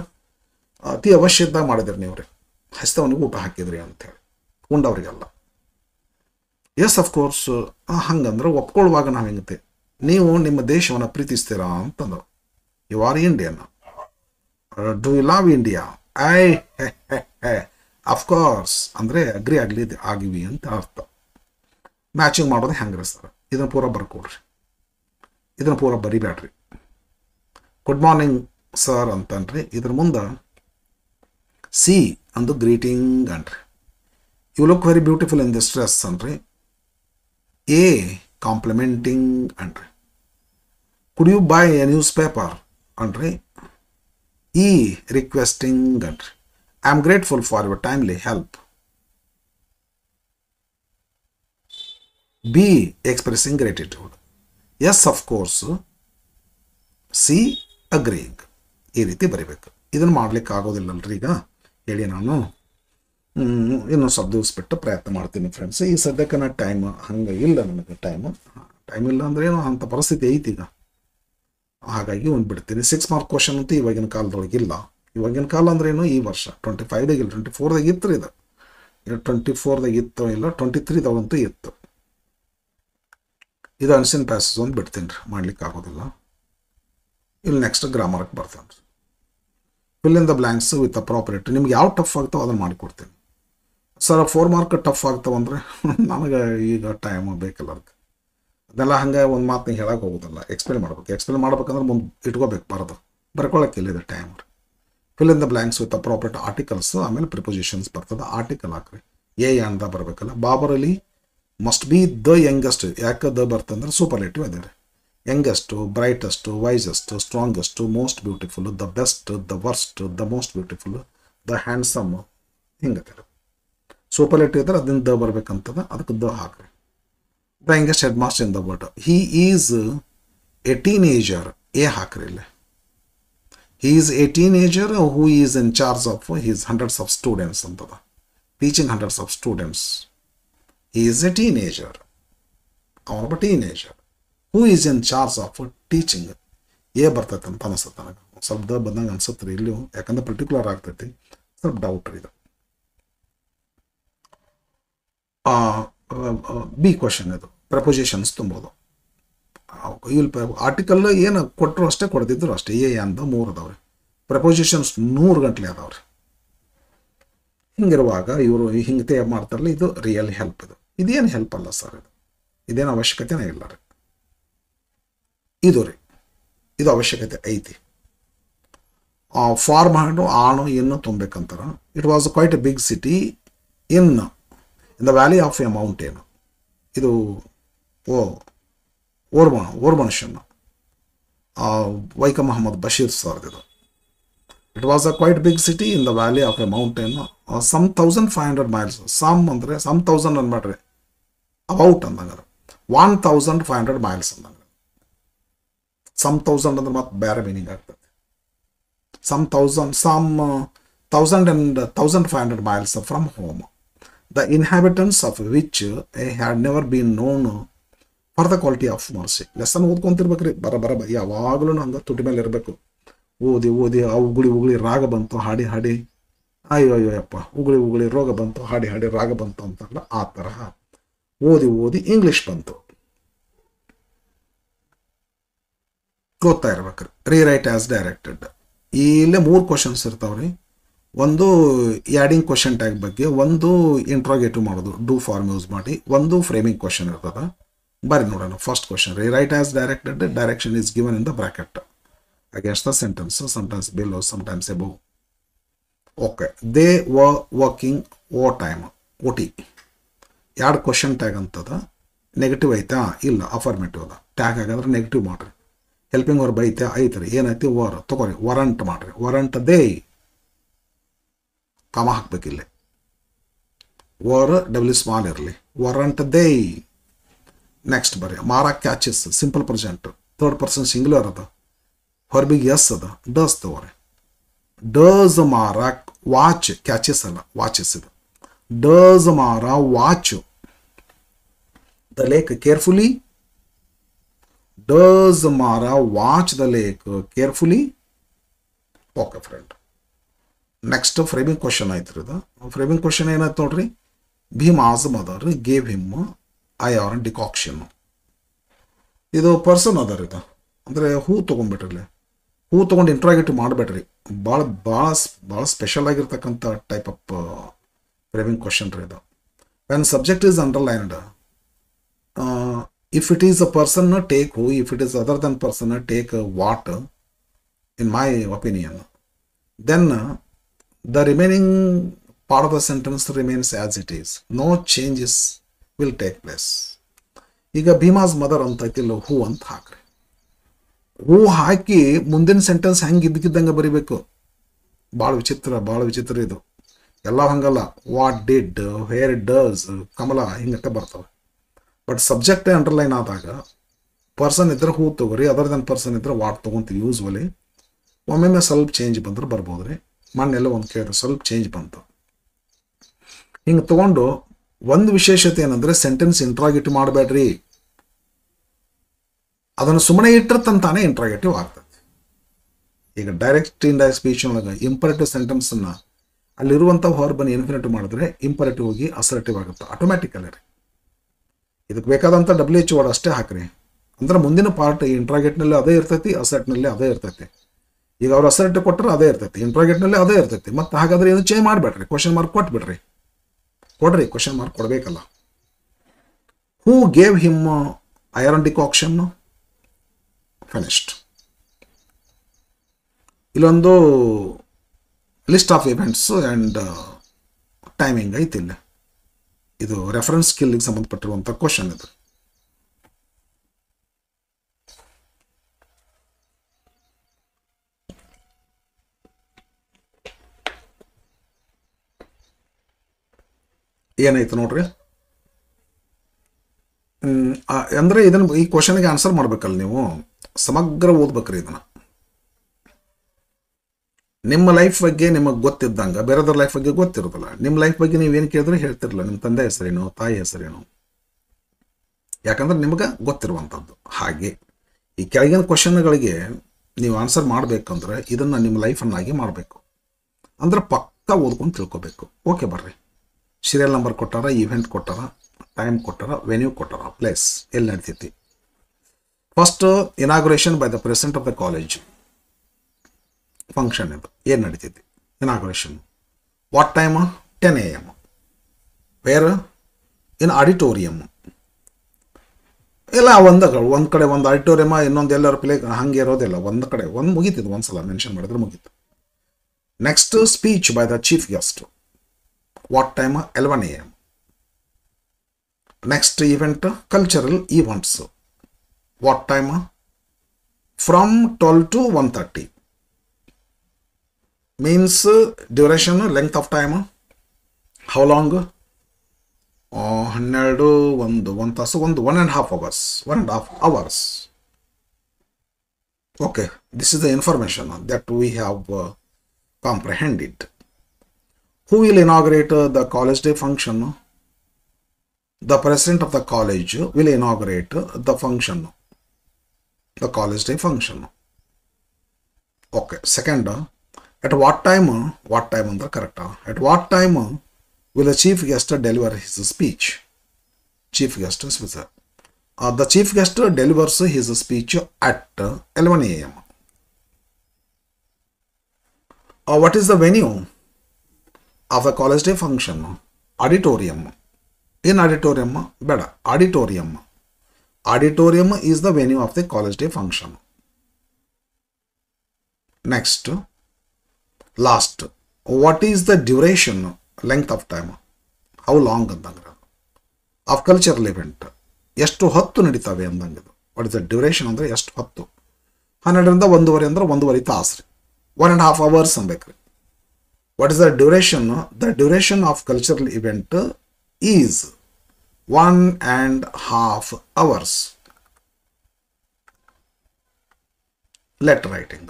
ಅತಿ ಅವಶ್ಯದಾಗ ಮಾಡಿದ್ರಿ ನೀವು ರೀ. ಹಸ್ತವನಿಗೆ ಊಟ ಹಾಕಿದ್ರಿ ಅಂಥೇಳಿ, ಉಂಡವ್ರಿಗೆಲ್ಲ. Yes of course. ಹಂಗಂದ್ರೆ ಒಪ್ಕೊಳ್ಳುವಾಗ ನಾವು ಹೆಂಗತೆ, ನೀವು ನಿಮ್ಮ ದೇಶವನ್ನು ಪ್ರೀತಿಸ್ತೀರಾ ಅಂತಂದು. You are Indian. Do you love India? Of course ಅಂದರೆ ಅಗ್ರಿ ಆಗಿವಿ ಅಂತ ಅರ್ಥ. ಮ್ಯಾಚಿಂಗ್ ಮಾಡೋದು ಹೆಂಗ್ರಿ ಸರ್? ಇದನ್ನು ಪೂರ ಬರ್ಕೊಡ್ರಿ, ಇದನ್ನು ಪೂರ ಬರಿಬೇಡ್ರಿ. ಗುಡ್ ಮಾರ್ನಿಂಗ್ ಸರ್ ಅಂತನ್ರಿ. ಇದ್ರ ಮುಂದೆ ಸಿ ಅಂದು ಗ್ರೀಟಿಂಗ್ ಅನ್ರಿ. You look very beautiful in this dress ಅನ್ರಿ. ಎ ಕಾಂಪ್ಲಿಮೆಂಟಿಂಗ್ ಅನ್ರಿ. Could you buy a newspaper ಅನ್ರಿ. ಇ ರಿಕ್ವೆಸ್ಟಿಂಗ್ ಅನ್ರಿ. I am grateful for your timely help. B expressing gratitude. Yes of course. C agreeing. ಈ ರೀತಿ ಬರಿಬೇಕು. ಇದನ್ನು ಮಾಡ್ಲಿಕ್ಕೆ ಆಗೋದಿಲ್ಲಲ್ರಿ ಈಗ ಹೇಳಿ. ನಾನು ಇನ್ನೂ ಸ್ವಲ್ಪ ದಿವಸ ಬಿಟ್ಟು ಪ್ರಯತ್ನ ಮಾಡ್ತೀನಿ ಫ್ರೆಂಡ್ಸ್. ಈ ಸದ್ಯಕ್ಕೆ ನಾನು ಟೈಮ್ ಹಂಗೆ ಇಲ್ಲ, ನನಗೆ ಟೈಮ್ ಇಲ್ಲ ಅಂದ್ರೆ ಏನೋ ಅಂಥ ಪರಿಸ್ಥಿತಿ ಐತಿ ಈಗ. ಹಾಗಾಗಿ ಒಂದು ಬಿಡ್ತೀನಿ. 6 ಮಾರ್ಕ್ ಕ್ವಶನ್ ಅಂತೂ ಇವಾಗಿನ ಕಾಲದೊಳಗೆ ಇಲ್ಲ. ಇವಾಗಿನ ಕಾಲ ಅಂದ್ರೆ ಏನು, ಈ ವರ್ಷ 25ದಾಗ ಇಲ್ಲ, 24ದಾಗ ಇತ್ತು ಇದು. 24ದಾಗ ಇತ್ತು ಇಲ್ಲ, 23ದಾಗಂತೂ ಇತ್ತು. ಇದು ಅನ್ಸಿನ್ ಪ್ಯಾಸೇಜ್ ಒಂದು ಬಿಡ್ತೀನಿ ರೀ, ಮಾಡ್ಲಿಕ್ಕೆ ಆಗೋದಿಲ್ಲ. ಇಲ್ಲಿ ನೆಕ್ಸ್ಟ್ ಗ್ರಾಮರ್ಗೆ ಬರ್ತೇನೆ ರೀ. Fill in the blanks with appropriate. ನಿಮ್ಗೆ ಯಾವ ಟಫ್ ಆಗ್ತಾವೆ ಅದನ್ನು ಮಾಡಿಕೊಡ್ತೀನಿ ಸರ್. 4 ಮಾರ್ಕ್ ಟಫ್ ಆಗ್ತಾವಂದ್ರೆ ನನಗೆ ಈಗ ಟೈಮ್ ಬೇಕಲ್ಲ ಅದಕ್ಕೆ. ಅದೆಲ್ಲ ಹಂಗೆ ಒಂದು ಮಾತು ಹೇಳಕ್ಕೆ ಹೋಗೋದಿಲ್ಲ, ಎಕ್ಸ್ಪ್ಲೇನ್ ಮಾಡ್ಬೇಕು. ಎಕ್ಸ್ಪ್ಲೇನ್ ಮಾಡ್ಬೇಕಂದ್ರೆ ಮುಂದೆ ಇಟ್ಕೋಬೇಕು, ಬರ್ಕೊಳ್ಳೋಕೆ ಇಲ್ಲಿದೆ ಟೈಮ್ ರೀ. Fill in the blanks with appropriate articles, ಆಮೇಲೆ ಪ್ರಿಪೊಸಿಷನ್ಸ್ ಬರ್ತದೆ. ಆರ್ಟಿಕಲ್ ಹಾಕ್ರಿ. ಎ ಅಂತ ಬರಬೇಕಲ್ಲ. Babar Ali must be the youngest. ಯಾಕೆ ದ ಬರ್ತಂದ್ರೆ ಸೂಪರ್ಲೇಟಿವ್ ಅದೇ ರೀ. Youngest, brightest, wisest, strongest, most beautiful, the best, the worst, the most beautiful, the handsome, ಹಿಂಗತ್ತೆ. ಸೂಪರ್ಲೇಟಿವ್ ಇದ್ರೆ ಅದನ್ನ ದ ಬರ್ಬೇಕಂತದ, ಅದಕ್ಕೆ ದ ಹಾಕ್ರಿ. The youngest headmaster in the world. He is a teenager. A ಹಾಕ್ರಿ ಇಲ್ಲಿ. ಹಿ is a teenager who is in charge of his hundreds of students ಅಂತದ. Teaching hundreds of students. He is a teenager. ಅವನೊಬ್ಬ ಟೀನೇಜರ್. Who is in charge of teaching. A ಬರ್ತೈತೆ ಅಂತ ಅನಿಸುತ್ತೆ ನನಗೆ. ಸ್ವಲ್ಪ ದ ಬಂದಂಗೆ ಅನ್ಸುತ್ತೆ ರೀ ಇಲ್ಲಿ, ಯಾಕಂದ್ರೆ ಪರ್ಟಿಕ್ಯುಲರ್ ಆಗ್ತೈತಿ. ಸ್ವಲ್ಪ ಡೌಟ್ ರೀ ಇದು. ಬಿ ಕ್ವಶನ್ ಇದು. ಪ್ರಪೋಸಿಷನ್ಸ್ ತುಂಬೋದು. ಇಲ್ಲಿ ಆರ್ಟಿಕಲ್ ಏನು ಕೊಟ್ಟರು ಅಷ್ಟೇ, ಕೊಡ್ತಿದ್ರು ಅಷ್ಟೇ. ಎ ಅಂದ 3 ಅದಾವ್ರಿ. ಪ್ರಪೋಸಿಷನ್ಸ್ 100 ಗಂಟಲೆ ಅದಾವ್ರಿ. ಹಿಂಗಿರುವಾಗ ಇವರು ಹಿಂಗೆ ಮಾಡ್ತಾರಲ್ಲ, ಇದು ರಿಯಲ್ ಹೆಲ್ಪ್. ಇದೇನು ಹೆಲ್ಪ್ ಅಲ್ಲ ಸರ್. ಇದೇನು ಅವಶ್ಯಕತೆನೇ ಇಲ್ಲ ರೀ. ಇದು ರೀ, ಇದು ಅವಶ್ಯಕತೆ ಐತಿ. ಫಾರ್ಮ್ ಹಾಡು ಆಣು ಇನ್ನು ತುಂಬಬೇಕಂತಾರ. It was quite a big city in the valley of a mountain. ಇದು ಓರ್ಮನುಷ್ಯನ ವೈಕಮ್ ಮೊಹಮ್ಮದ್ ಬಶೀರ್ ಸರ್ದಿದು. It was a quite big city in the valley of a mountain, some 1500 miles. Some ಅಂದರೆ some 1000 ಅನ್ಬೇಡ್ರಿ, ಅಬೌಟ್ ಅಂದಂಗೆ 1500 miles ಅಂದಂಗೆ. some 1000 ಅಂದ್ರೆ ಮತ್ತೆ ಬೇರೆ meaning ಆಗ್ತದೆ. some 1000 and 1500 miles from home, the inhabitants of which had never been known for the quality of mercy. Lesson ಓದ್ಕೊಂತಿರ್ಬೇಕ್ರಿ, ಬರ ಯಾವಾಗಲೂ ಹಂಗೆ ತುಟಿ ಮೇಲೆ ಇರಬೇಕು. ಓದಿ ಉಗುಳಿ ರಾಗ ಬಂತು, ಹಾಡಿ ಅಯ್ಯೋ ಯಪ್ಪ, ಉಗುಳಿ ರೋಗ ಬಂತು, ಹಾಡಿ ರಾಗ ಬಂತು ಅಂತಲ್ಲ, ಆ ತರಹ ಓದಿ ಇಂಗ್ಲಿಷ್ ಬಂತು. ಗೊತ್ತಾ ಇರ್ಬೇಕ್ರಿ. Rewrite as directed. ಇಲ್ಲೇ 3 ಕ್ವಶನ್ಸ್ ಇರ್ತಾವ್ರಿ. ಒಂದು ಆ್ಯಡಿಂಗ್ ಕ್ವಶನ್ ಟ್ಯಾಗ್ ಬಗ್ಗೆ, ಒಂದು ಇಂಟ್ರಾಗೇಟಿವ್ ಮಾಡೋದು ಡೂ ಫಾರ್ಮ್ ಯೂಸ್ ಮಾಡಿ, ಒಂದು ಫ್ರೇಮಿಂಗ್ ಕ್ವಶನ್ ಇರ್ತದ. ಬರ್ರಿ ನೋಡೋಣ. First question. Rewrite as directed. Direction is given in the bracket against the sentence, sometimes below, sometimes above. Okay, they were working overtime. OT. ಎರಡು question tag ಅಂತದ. Negative ಐತಾ? ಇಲ್ಲ, affirmative ಅದ. ಟ್ಯಾಗ್ ಹಾಗಾದ್ರೆ negative ಮಾಡ್ರಿ. ಹೆಲ್ಪಿಂಗ್ ವರ್ಬ್ ಐತೆ? ಐತ್ರಿ. ಏನೈತಿ? ವರ್. ತಗೋರಿ, ವರಂಟ್ ಮಾಡ್ರಿ. ವರಂಟ್ ದೇ, ಕಾಮ ಹಾಕ್ಬೇಕಿಲ್ಲ. ವರ್ ಡಬ್ಲ್ಯೂ ಸ್ಮಾಲ್ ಇರಲಿ. ವರಂಟ್ ದೇ. ನೆಕ್ಸ್ಟ್ ಬರ್ರಿ. Mara catches. Simple present, 3rd person singular ಅದ. ಹೊರಬಿಗೆ ಎಸ್ ಅದ. ಡಸ್ ತಗೋರಿ. Does Mara watch. ಕ್ಯಾಚಸ್ ಅಲ್ಲ, ವಾಚಸ್ ಇದು. Does Mara watch the lake carefully. Does Mara watch the lake carefully. Okay friend. Next framing question ಆಯ್ತು ಇದು. ಫ್ರೇಮಿಂಗ್ ಕ್ವಶನ್ ಏನಾಯ್ತು ನೋಡ್ರಿ. Bheem's mother gave him iron decoction. ಇದು ಪರ್ಸನ್ ಅದಾರ. ಇದು ಅಂದರೆ ಹೂ ತೊಗೊಂಡ್ಬಿಟ್ರಲ್ಲಿ. ಹೂ ತೊಗೊಂಡು ಇಂಟ್ರಾಗೇಟಿವ್ ಮಾಡಬೇಡ್ರಿ. ಭಾಳ ಸ್ಪೆಷಲ್ ಆಗಿರ್ತಕ್ಕಂಥ ಟೈಪ್ ಆಫ್ ಫ್ರೇಮಿಂಗ್ ಕ್ವಶನ್ ರೀ ಇದು. When subject is underlined, if it is a person take who, if it is other than person take what, in my opinion. Then the remaining part of the sentence remains as it is. No changes will take place. ಈಗ Bheemas mother ಅಂತ ಐತಿಲ್ಲ, ಹೂ ಅಂತ ಹಾಕ್ರಿ. ಹೂ ಹಾಕಿ ಮುಂದಿನ sentence ಹೆಂಗೆ ಇದ್ದಕ್ಕಿದ್ದಂಗೆ ಬರಿಬೇಕು. ಭಾಳ ವಿಚಿತ್ರ ಇದು. ಎಲ್ಲ ಹಂಗಲ್ಲ. ವಾಟ್ ಡಿಡ್, ವೇರ್ ಡಸ್, ಕಮಲ ಹಿಂಗಟ್ಟೆ ಬರ್ತವೆ. ಬಟ್ ಸಬ್ಜೆಕ್ಟೇ ಅಂಡರ್ಲೈನ್ ಆದಾಗ ಪರ್ಸನ್ ಇದ್ರೆ ಹೂ ತೊಗೊರಿ, ಅದರ್ ದನ್ ಪರ್ಸನ್ ಇದ್ರೆ ವಾಟ್ ತೊಗೊಂತೀವಿ ಯೂಸ್ವಲಿ. ಒಮ್ಮೊಮ್ಮೆ ಸ್ವಲ್ಪ ಚೇಂಜ್ ಬಂದ್ರೆ ಬರ್ಬೋದು ರೀ. ಮೊನ್ನೆಲ್ಲ ಒಂದು ಕೇಳಿ ಸ್ವಲ್ಪ ಚೇಂಜ್ ಬಂತು. ಹಿಂಗೆ ತೊಗೊಂಡು ಒಂದು ವಿಶೇಷತೆ ಏನಂದರೆ ಸೆಂಟೆನ್ಸ್ ಇಂಟ್ರಾಗೇಟಿವ್ ಮಾಡಬೇಡ್ರಿ. ಅದನ್ನು ಸುಮ್ಮನೆ ಇಟ್ಟಿರ್ತಂತಾನೆ ಇಂಟ್ರಾಗೇಟಿವ್ ಆಗ್ತದೆ. ಈಗ ಡೈರೆಕ್ಟ್ ಇಂಡೈರೆಕ್ಟ್ ಸ್ಪೀಚ್ ಒಳಗೆ ಇಂಪರೇಟಿವ್ ಸೆಂಟೆನ್ಸನ್ನು ಅಲ್ಲಿರುವಂಥ ಹೊರಬನ್ನಿ ಇನ್ಫಿನಿಟಿವ್ ಮಾಡಿದ್ರೆ ಇಂಪರೇಟಿವ್ ಹೋಗಿ ಅಸರ್ಟಿವ್ ಆಗುತ್ತೆ ಆಟೋಮ್ಯಾಟಿಕಲಿ ರೀ. ಇದಕ್ಕೆ ಬೇಕಾದಂಥ WHO ವರ್ಡ್ ಅಷ್ಟೇ ಹಾಕ್ರಿ. ಅಂದ್ರೆ ಮುಂದಿನ ಪಾರ್ಟ್ ಇಂಟ್ರಾಗೇಟ್ನಲ್ಲಿ ಅದೇ ಇರ್ತೈತಿ, ಅಸರ್ಟ್ನಲ್ಲಿ ಅದೇ ಇರ್ತೈತಿ. ಈಗ ಅವ್ರು ಅಸರ್ಟಿವ್ ಕೊಟ್ಟರೆ ಅದೇ ಇರ್ತೈತಿ, ಇಂಟ್ರಾಗೇಟ್ನಲ್ಲಿ ಅದೇ ಇರ್ತೈತಿ. ಮತ್ತು ಹಾಗಾದ್ರೆ ಏನು ಚೇಂಜ್ ಮಾಡಬೇಡ್ರಿ, ಕ್ವಶನ್ ಮಾರ್ಕ್ ಕೊಟ್ಬಿಡ್ರಿ. ಕೊಡ್ರಿ, ಕ್ವಶನ್ ಮಾರ್ಕ್ ಕೊಡಬೇಕಲ್ಲ. Who gave him iron decoction? Finished. ಇಲ್ಲೊಂದು list of events and timing ಐತಿಲ್ಲ. ಇದು ರೆಫರೆನ್ಸ್ ಸ್ಕಿಲ್ಗೆ ಸಂಬಂಧಪಟ್ಟಿರುವಂಥ ಕ್ವಶನ್ ಇದು. ಏನಾಯ್ತು ನೋಡ್ರಿ. ಅಂದರೆ ಇದನ್ನು ಈ ಕ್ವಶನ್ಗೆ ಆನ್ಸರ್ ಮಾಡ್ಬೇಕಲ್ಲ ನೀವು, ಸಮಗ್ರ ಓದ್ಬೇಕ್ರಿ ಇದನ್ನು. ನಿಮ್ಮ ಲೈಫ್ ಬಗ್ಗೆ ನಿಮಗೆ ಗೊತ್ತಿದ್ದಂಗೆ ಬೇರೆದ್ರ ಲೈಫ್ ಬಗ್ಗೆ ಗೊತ್ತಿರೋದಿಲ್ಲ. ನಿಮ್ಮ ಲೈಫ್ ಬಗ್ಗೆ ನೀವೇನು ಕೇಳಿದ್ರೆ ಹೇಳ್ತಿರಲ್ಲ, ನಿಮ್ಮ ತಂದೆ ಹೆಸರೇನು, ತಾಯಿ ಹೆಸರೇನು, ಯಾಕಂದ್ರೆ ನಿಮಗೆ ಗೊತ್ತಿರುವಂಥದ್ದು. ಹಾಗೆ ಈ ಕೆಳಗಿನ ಕ್ವಶನ್ಗಳಿಗೆ ನೀವು ಆನ್ಸರ್ ಮಾಡಬೇಕಂದ್ರೆ ಇದನ್ನು ನಿಮ್ಮ ಲೈಫನ್ನಾಗಿ ಮಾಡಬೇಕು. ಅಂದ್ರೆ ಪಕ್ಕ ಓದ್ಕೊಂಡು ತಿಳ್ಕೊಬೇಕು. ಓಕೆ ಬರ್ರಿ. ಸೀರಿಯಲ್ ನಂಬರ್ ಕೊಟ್ಟಾರ, ಇವೆಂಟ್ ಕೊಟ್ಟಾರ, ಟೈಮ್ ಕೊಟ್ಟಾರ, ವೆನ್ಯೂ ಕೊಟ್ಟಾರ, ಪ್ಲೇಸ್ ಎಲ್ಲಿ ನಡ್ತೈತಿ. First inauguration by the president of the college function. ಇದು ಏನು ನಡೀತೈತಿ inauguration. What time? 10 AM. Where? In auditorium. ಇಲ್ಲ ಒಂದು ಕಡೆ ಒಂದು ಆಡಿಟೋರಿಯಮ, ಇನ್ನೊಂದು ಎಲ್ಲರ ಪ್ಲೇ ಹಂಗೆ ಇರೋದಿಲ್ಲ. ಒಂದು ಕಡೆ ಒಂದು ಮುಗೀತಿದ್ದು, ಒಂದ್ಸಲ ಮೆನ್ಷನ್ ಮಾಡಿದ್ರೆ ಮುಗೀತು. Next speech by the chief guest. What time? 11 AM. Next event, cultural events. What time? From 12 to 1:30. Means duration, length of time. How long? 12, 1 ತಾಸು, 1.5 hours. 1.5 hours. Okay, this is the information that we have comprehended. Who will inaugurate the college day function? The president of the college will inaugurate the function, the college day function. Okay, second, at what time? What time is correct? At what time will the chief guest deliver his speech? Chief guest is with the chief guest delivers his speech at 11 AM. What is the venue of the college day function? Auditorium. In auditorium, beda auditorium. Auditorium is the venue of the college day function. Next, last, what is the duration, length of time? How long ಅಂದಂಗ of cultural event? ಎಷ್ಟು ಹೊತ್ತು ನಡೀತಾವೆ ಅಂದಂಗೆ. What is the duration ಅಂದರೆ ಎಷ್ಟು ಹೊತ್ತು? 12ರಿಂದ 1:30 ಅಂದ್ರೆ 1.5 ತಾಸು ರೀ. 1.5 hours ಅನ್ಬೇಕ್ರಿ. What is the duration? The duration of cultural event is 1.5 hours. Letter writing.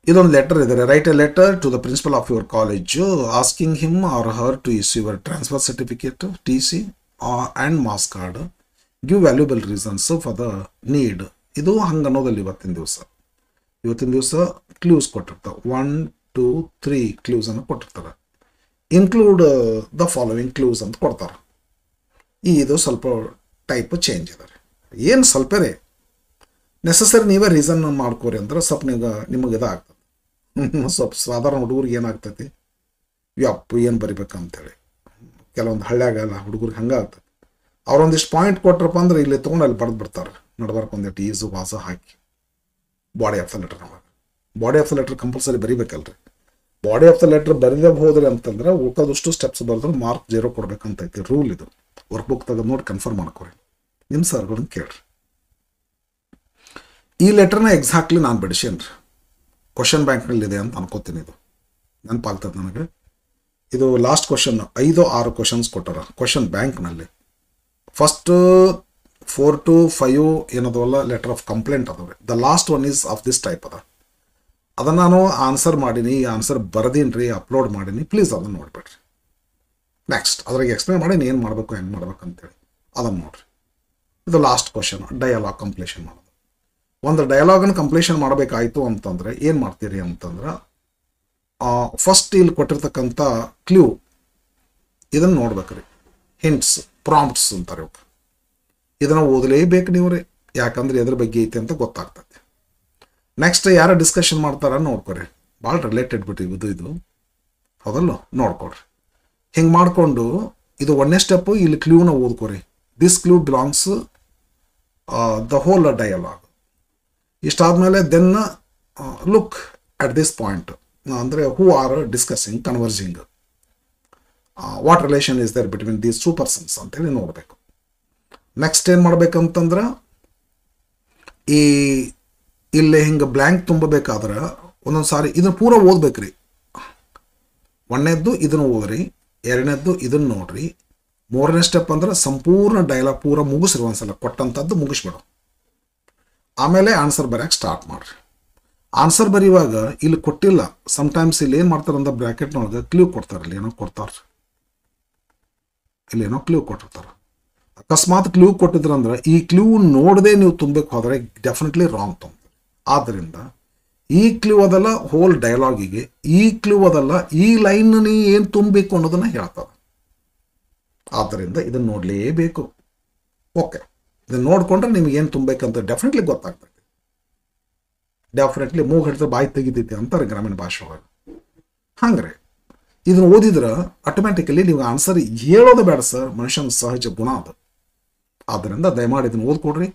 ಇದೊಂದು ಲೆಟರ್ ಇದೆ. Write a letter to the principal of your college asking him or her to issue your transfer certificate, TC and marks card. Give valuable reasons for the need. ಇದು ಹಂಗೆ ಅನ್ನೋದಲ್ಲಿ ಇವತ್ತಿನ ದಿವಸ clues ಕೊಟ್ಟಿರ್ತಾರೆ. 1, 2, 3 clues ಅನ್ನು ಕೊಟ್ಟಿರ್ತಾರೆ. Include the following clues ಅಂತ ಕೊಡ್ತಾರೆ. ಇದು ಸ್ವಲ್ಪ ಟೈಪ್ ಚೇಂಜ್ ಇದೆ. ಏನು ಸ್ವಲ್ಪ ರೀ, ನೆಸಸರಿ ನೀವೇ ರೀಸನ್ ಮಾಡ್ಕೋರಿ ಅಂದ್ರೆ ಸ್ವಲ್ಪ ನಿಮಗೆ ಇದಾಗ್ತದೆ. ಸ್ವಲ್ಪ ಸಾಧಾರಣ ಹುಡುಗರಿಗೆ ಏನಾಗ್ತೈತಿ, ಯಪ್ಪು ಏನು ಬರಿಬೇಕಂತೇಳಿ ಕೆಲವೊಂದು ಹಳ್ಳ್ಯಾಗಲ್ಲ ಹುಡುಗರಿಗೆ ಹಂಗೆ ಆಗ್ತದೆ. ಅವ್ರೊಂದಿಷ್ಟು ಪಾಯಿಂಟ್ ಕೊಟ್ರಪ್ಪ ಅಂದ್ರೆ ಇಲ್ಲಿ ತೊಗೊಂಡು ಅಲ್ಲಿ ಬರೆದು ಬಿಡ್ತಾರೆ. ನಡ್ಬಾರ್ಕು ಒಂದಿಟ್ಟು ಈಸು ವಾಸ ಹಾಕಿ body of the letter. Body of the letter compulsory ಬರಿಬೇಕಲ್ರಿ. ಬಾಡಿ ಆಫ್ ದ ಲೆಟರ್ ಬರೆದೇ ಹೋದ್ರಿ ಅಂತಂದ್ರೆ ಉಳ್ಕೋದಷ್ಟು ಸ್ಟೆಪ್ಸ್ ಬರೆದ್ರೆ ಮಾರ್ಕ್ 0 ಕೊಡ್ಬೇಕಂತೈತಿ ರೂಲ್ ಇದು. ವರ್ಕ್ ಬುಕ್ ತೆಗೆದು ನೋಡಿ ಕನ್ಫರ್ಮ್ ಮಾಡ್ಕೊರಿ, ನಿಮ್ಮ ಸರ್ಗಳನ್ನ ಕೇಳ್ರಿ. ಈ ಲೆಟರ್ನ ಎಕ್ಸಾಕ್ಟ್ಲಿ ನಾನು ಬಿಡಿಸೇನ್ರಿ, ಕ್ವಶನ್ ಬ್ಯಾಂಕ್ನಲ್ಲಿದೆ ಅಂತ ಅನ್ಕೋತೀನಿ. ಇದು ನೆನಪಾಗ್ತದೆ ನನಗೆ. ಇದು ಲಾಸ್ಟ್ ಕ್ವಶನ್, 5-6 ಕ್ವಶನ್ಸ್ ಕೊಟ್ಟಾರ ಕ್ವಶನ್ ಬ್ಯಾಂಕ್ನಲ್ಲಿ. ಫಸ್ಟ್ 4 to 5 ಏನದವಲ್ಲ ಲೆಟರ್ ಆಫ್ ಕಂಪ್ಲೇಂಟ್ ಅದಾವೆ. The last one is of this type ಅದ. ಅದನ್ನು ನಾನು ಆನ್ಸರ್ ಮಾಡೀನಿ, ಆನ್ಸರ್ ಬರೆದೀನಿ ರೀ, ಅಪ್ಲೋಡ್ ಮಾಡೀನಿ. ಪ್ಲೀಸ್ ಅದನ್ನು ನೋಡಿಬಿಡ್ರಿ. ನೆಕ್ಸ್ಟ್ ಅದ್ರಾಗೆ ಎಕ್ಸ್ಪ್ಲೇನ್ ಮಾಡೀನಿ ಏನು ಮಾಡಬೇಕು ಹೆಂಗೆ ಮಾಡ್ಬೇಕು ಅಂತೇಳಿ, ಅದನ್ನು ನೋಡಿರಿ. ಇದು ಲಾಸ್ಟ್ ಕ್ವಶನ್, ಡಯಲಾಗ್ ಕಂಪ್ಲೀಷನ್ ಮಾಡೋದು. ಒಂದು ಡಯಲಾಗನ್ನು ಕಂಪ್ಲೀಷನ್ ಮಾಡಬೇಕಾಯಿತು ಅಂತಂದರೆ ಏನು ಮಾಡ್ತೀರಿ ಅಂತಂದ್ರೆ, ಫಸ್ಟ್ ಇಲ್ಲಿ ಕೊಟ್ಟಿರ್ತಕ್ಕಂಥ ಕ್ಲೂ ಇದನ್ನು ನೋಡ್ಬೇಕ್ರಿ. ಹಿಂಟ್ಸ್, ಪ್ರಾಂಪ್ಟ್ಸ್ ಅಂತಾರೆ ಇವಕ್ಕೆ. ಇದನ್ನು ಓದಲೇಬೇಕು ನೀವು ರೀ, ಯಾಕಂದ್ರೆ ಎದ್ರ ಬಗ್ಗೆ ಐತೆ ಅಂತ ಗೊತ್ತಾಗ್ತದೆ. ನೆಕ್ಸ್ಟ್ ಯಾರು ಡಿಸ್ಕಷನ್ ಮಾಡ್ತಾರ ನೋಡ್ಕೊರಿ, ಭಾಳ ರಿಲೇಟೆಡ್ ಬಿಟ್ಟು ಇದು ಹೌದಲ್ಲ, ನೋಡ್ಕೊಡ್ರಿ. ಹಿಂಗೆ ಮಾಡಿಕೊಂಡು ಇದು 1ನೇ ಸ್ಟೆಪ್ಪು. ಇಲ್ಲಿ ಕ್ಲೂನ ಓದ್ಕೊರಿ. This clue belongs the whole dialogue. ಇಷ್ಟಾದ್ಮೇಲೆ then look at this point, ಅಂದರೆ who are discussing, conversing, what relation is there between these 2 persons ಅಂತೇಳಿ ನೋಡಬೇಕು. ನೆಕ್ಸ್ಟ್ ಏನು ಮಾಡ್ಬೇಕಂತಂದ್ರೆ, ಇಲ್ಲಿ ಹಿಂಗೆ ಬ್ಲ್ಯಾಂಕ್ ತುಂಬಬೇಕಾದ್ರೆ ಒಂದೊಂದು ಸಾರಿ ಇದನ್ನು ಪೂರ ಓದ್ಬೇಕ್ರಿ. 1ನೇದ್ದು ಇದನ್ನು ಓದ್ರಿ, 2ನೇದ್ದು ಇದನ್ನು ನೋಡ್ರಿ, 3ನೇ ಸ್ಟೆಪ್ ಅಂದ್ರೆ ಸಂಪೂರ್ಣ ಡೈಲಾಗ್ ಪೂರ ಮುಗಿಸ್ರಿ, ಒಂದ್ಸಲ ಕೊಟ್ಟಂಥದ್ದು ಮುಗಿಸ್ಬಿಡು. ಆಮೇಲೆ ಆನ್ಸರ್ ಬರೆಯೋಕೆ ಸ್ಟಾರ್ಟ್ ಮಾಡಿರಿ. ಆನ್ಸರ್ ಬರೆಯುವಾಗ ಇಲ್ಲಿ ಕೊಟ್ಟಿಲ್ಲ, ಸಮ್ಟೈಮ್ಸ್ ಇಲ್ಲಿ ಏನು ಮಾಡ್ತಾರೆ ಅಂದ್ರೆ ಬ್ರ್ಯಾಕೆಟ್ನೊಳಗೆ ಕ್ಲೂ ಕೊಡ್ತಾರೆ. ಇಲ್ಲೇನೋ ಕ್ಲೂ ಕೊಟ್ಟಿರ್ತಾರೆ. ಅಕಸ್ಮಾತ್ ಕ್ಲೂ ಕೊಟ್ಟಿದ್ರಂದ್ರೆ ಈ ಕ್ಲೂ ನೋಡದೆ ನೀವು ತುಂಬಕ್ಕೆ ಹೋದರೆ ಡೆಫಿನೆಟ್ಲಿ ರಾಂಗ್ ತುಂಬ. ಆದ್ದರಿಂದ ಈ ಕ್ಲೂ ಅದಲ್ಲ ಹೋಲ್ ಡೈಲಾಗಿಗೆ, ಈ ಕ್ಲೂ ಅದಲ್ಲ ಈ ಲೈನ್ ನೀ ಏನು ತುಂಬಬೇಕು ಅನ್ನೋದನ್ನು ಹೇಳ್ತದೆ. ಆದ್ದರಿಂದ ಇದನ್ನು ನೋಡಲೇಬೇಕು. ಓಕೆ, ಇದನ್ನು ನೋಡಿಕೊಂಡ್ರೆ ನಿಮ್ಗೆ ಏನು ತುಂಬಬೇಕಂತ ಡೆಫಿನೆಟ್ಲಿ ಗೊತ್ತಾಗ್ತದೆ. ಡೆಫಿನೆಟ್ಲಿ ಮೂಗು ಹಿಡಿದ್ರೆ ಬಾಯಿ ತೆಗಿತೈತಿ ಅಂತಾರೆ ಗ್ರಾಮೀಣ ಭಾಷೆ ಒಳಗೆ. ಹಂಗ್ರೆ ಇದನ್ನು ಓದಿದ್ರೆ ಆಟೋಮ್ಯಾಟಿಕಲಿ ನೀವು ಆನ್ಸರ್ ಹೇಳೋದು ಬೇಡ ಸರ್, ಮನುಷ್ಯನ ಸಹಜ ಗುಣ ಅದು. ಆದ್ದರಿಂದ ದಯಮಾಡಿ ಇದನ್ನು ಓದ್ಕೊಡ್ರಿ.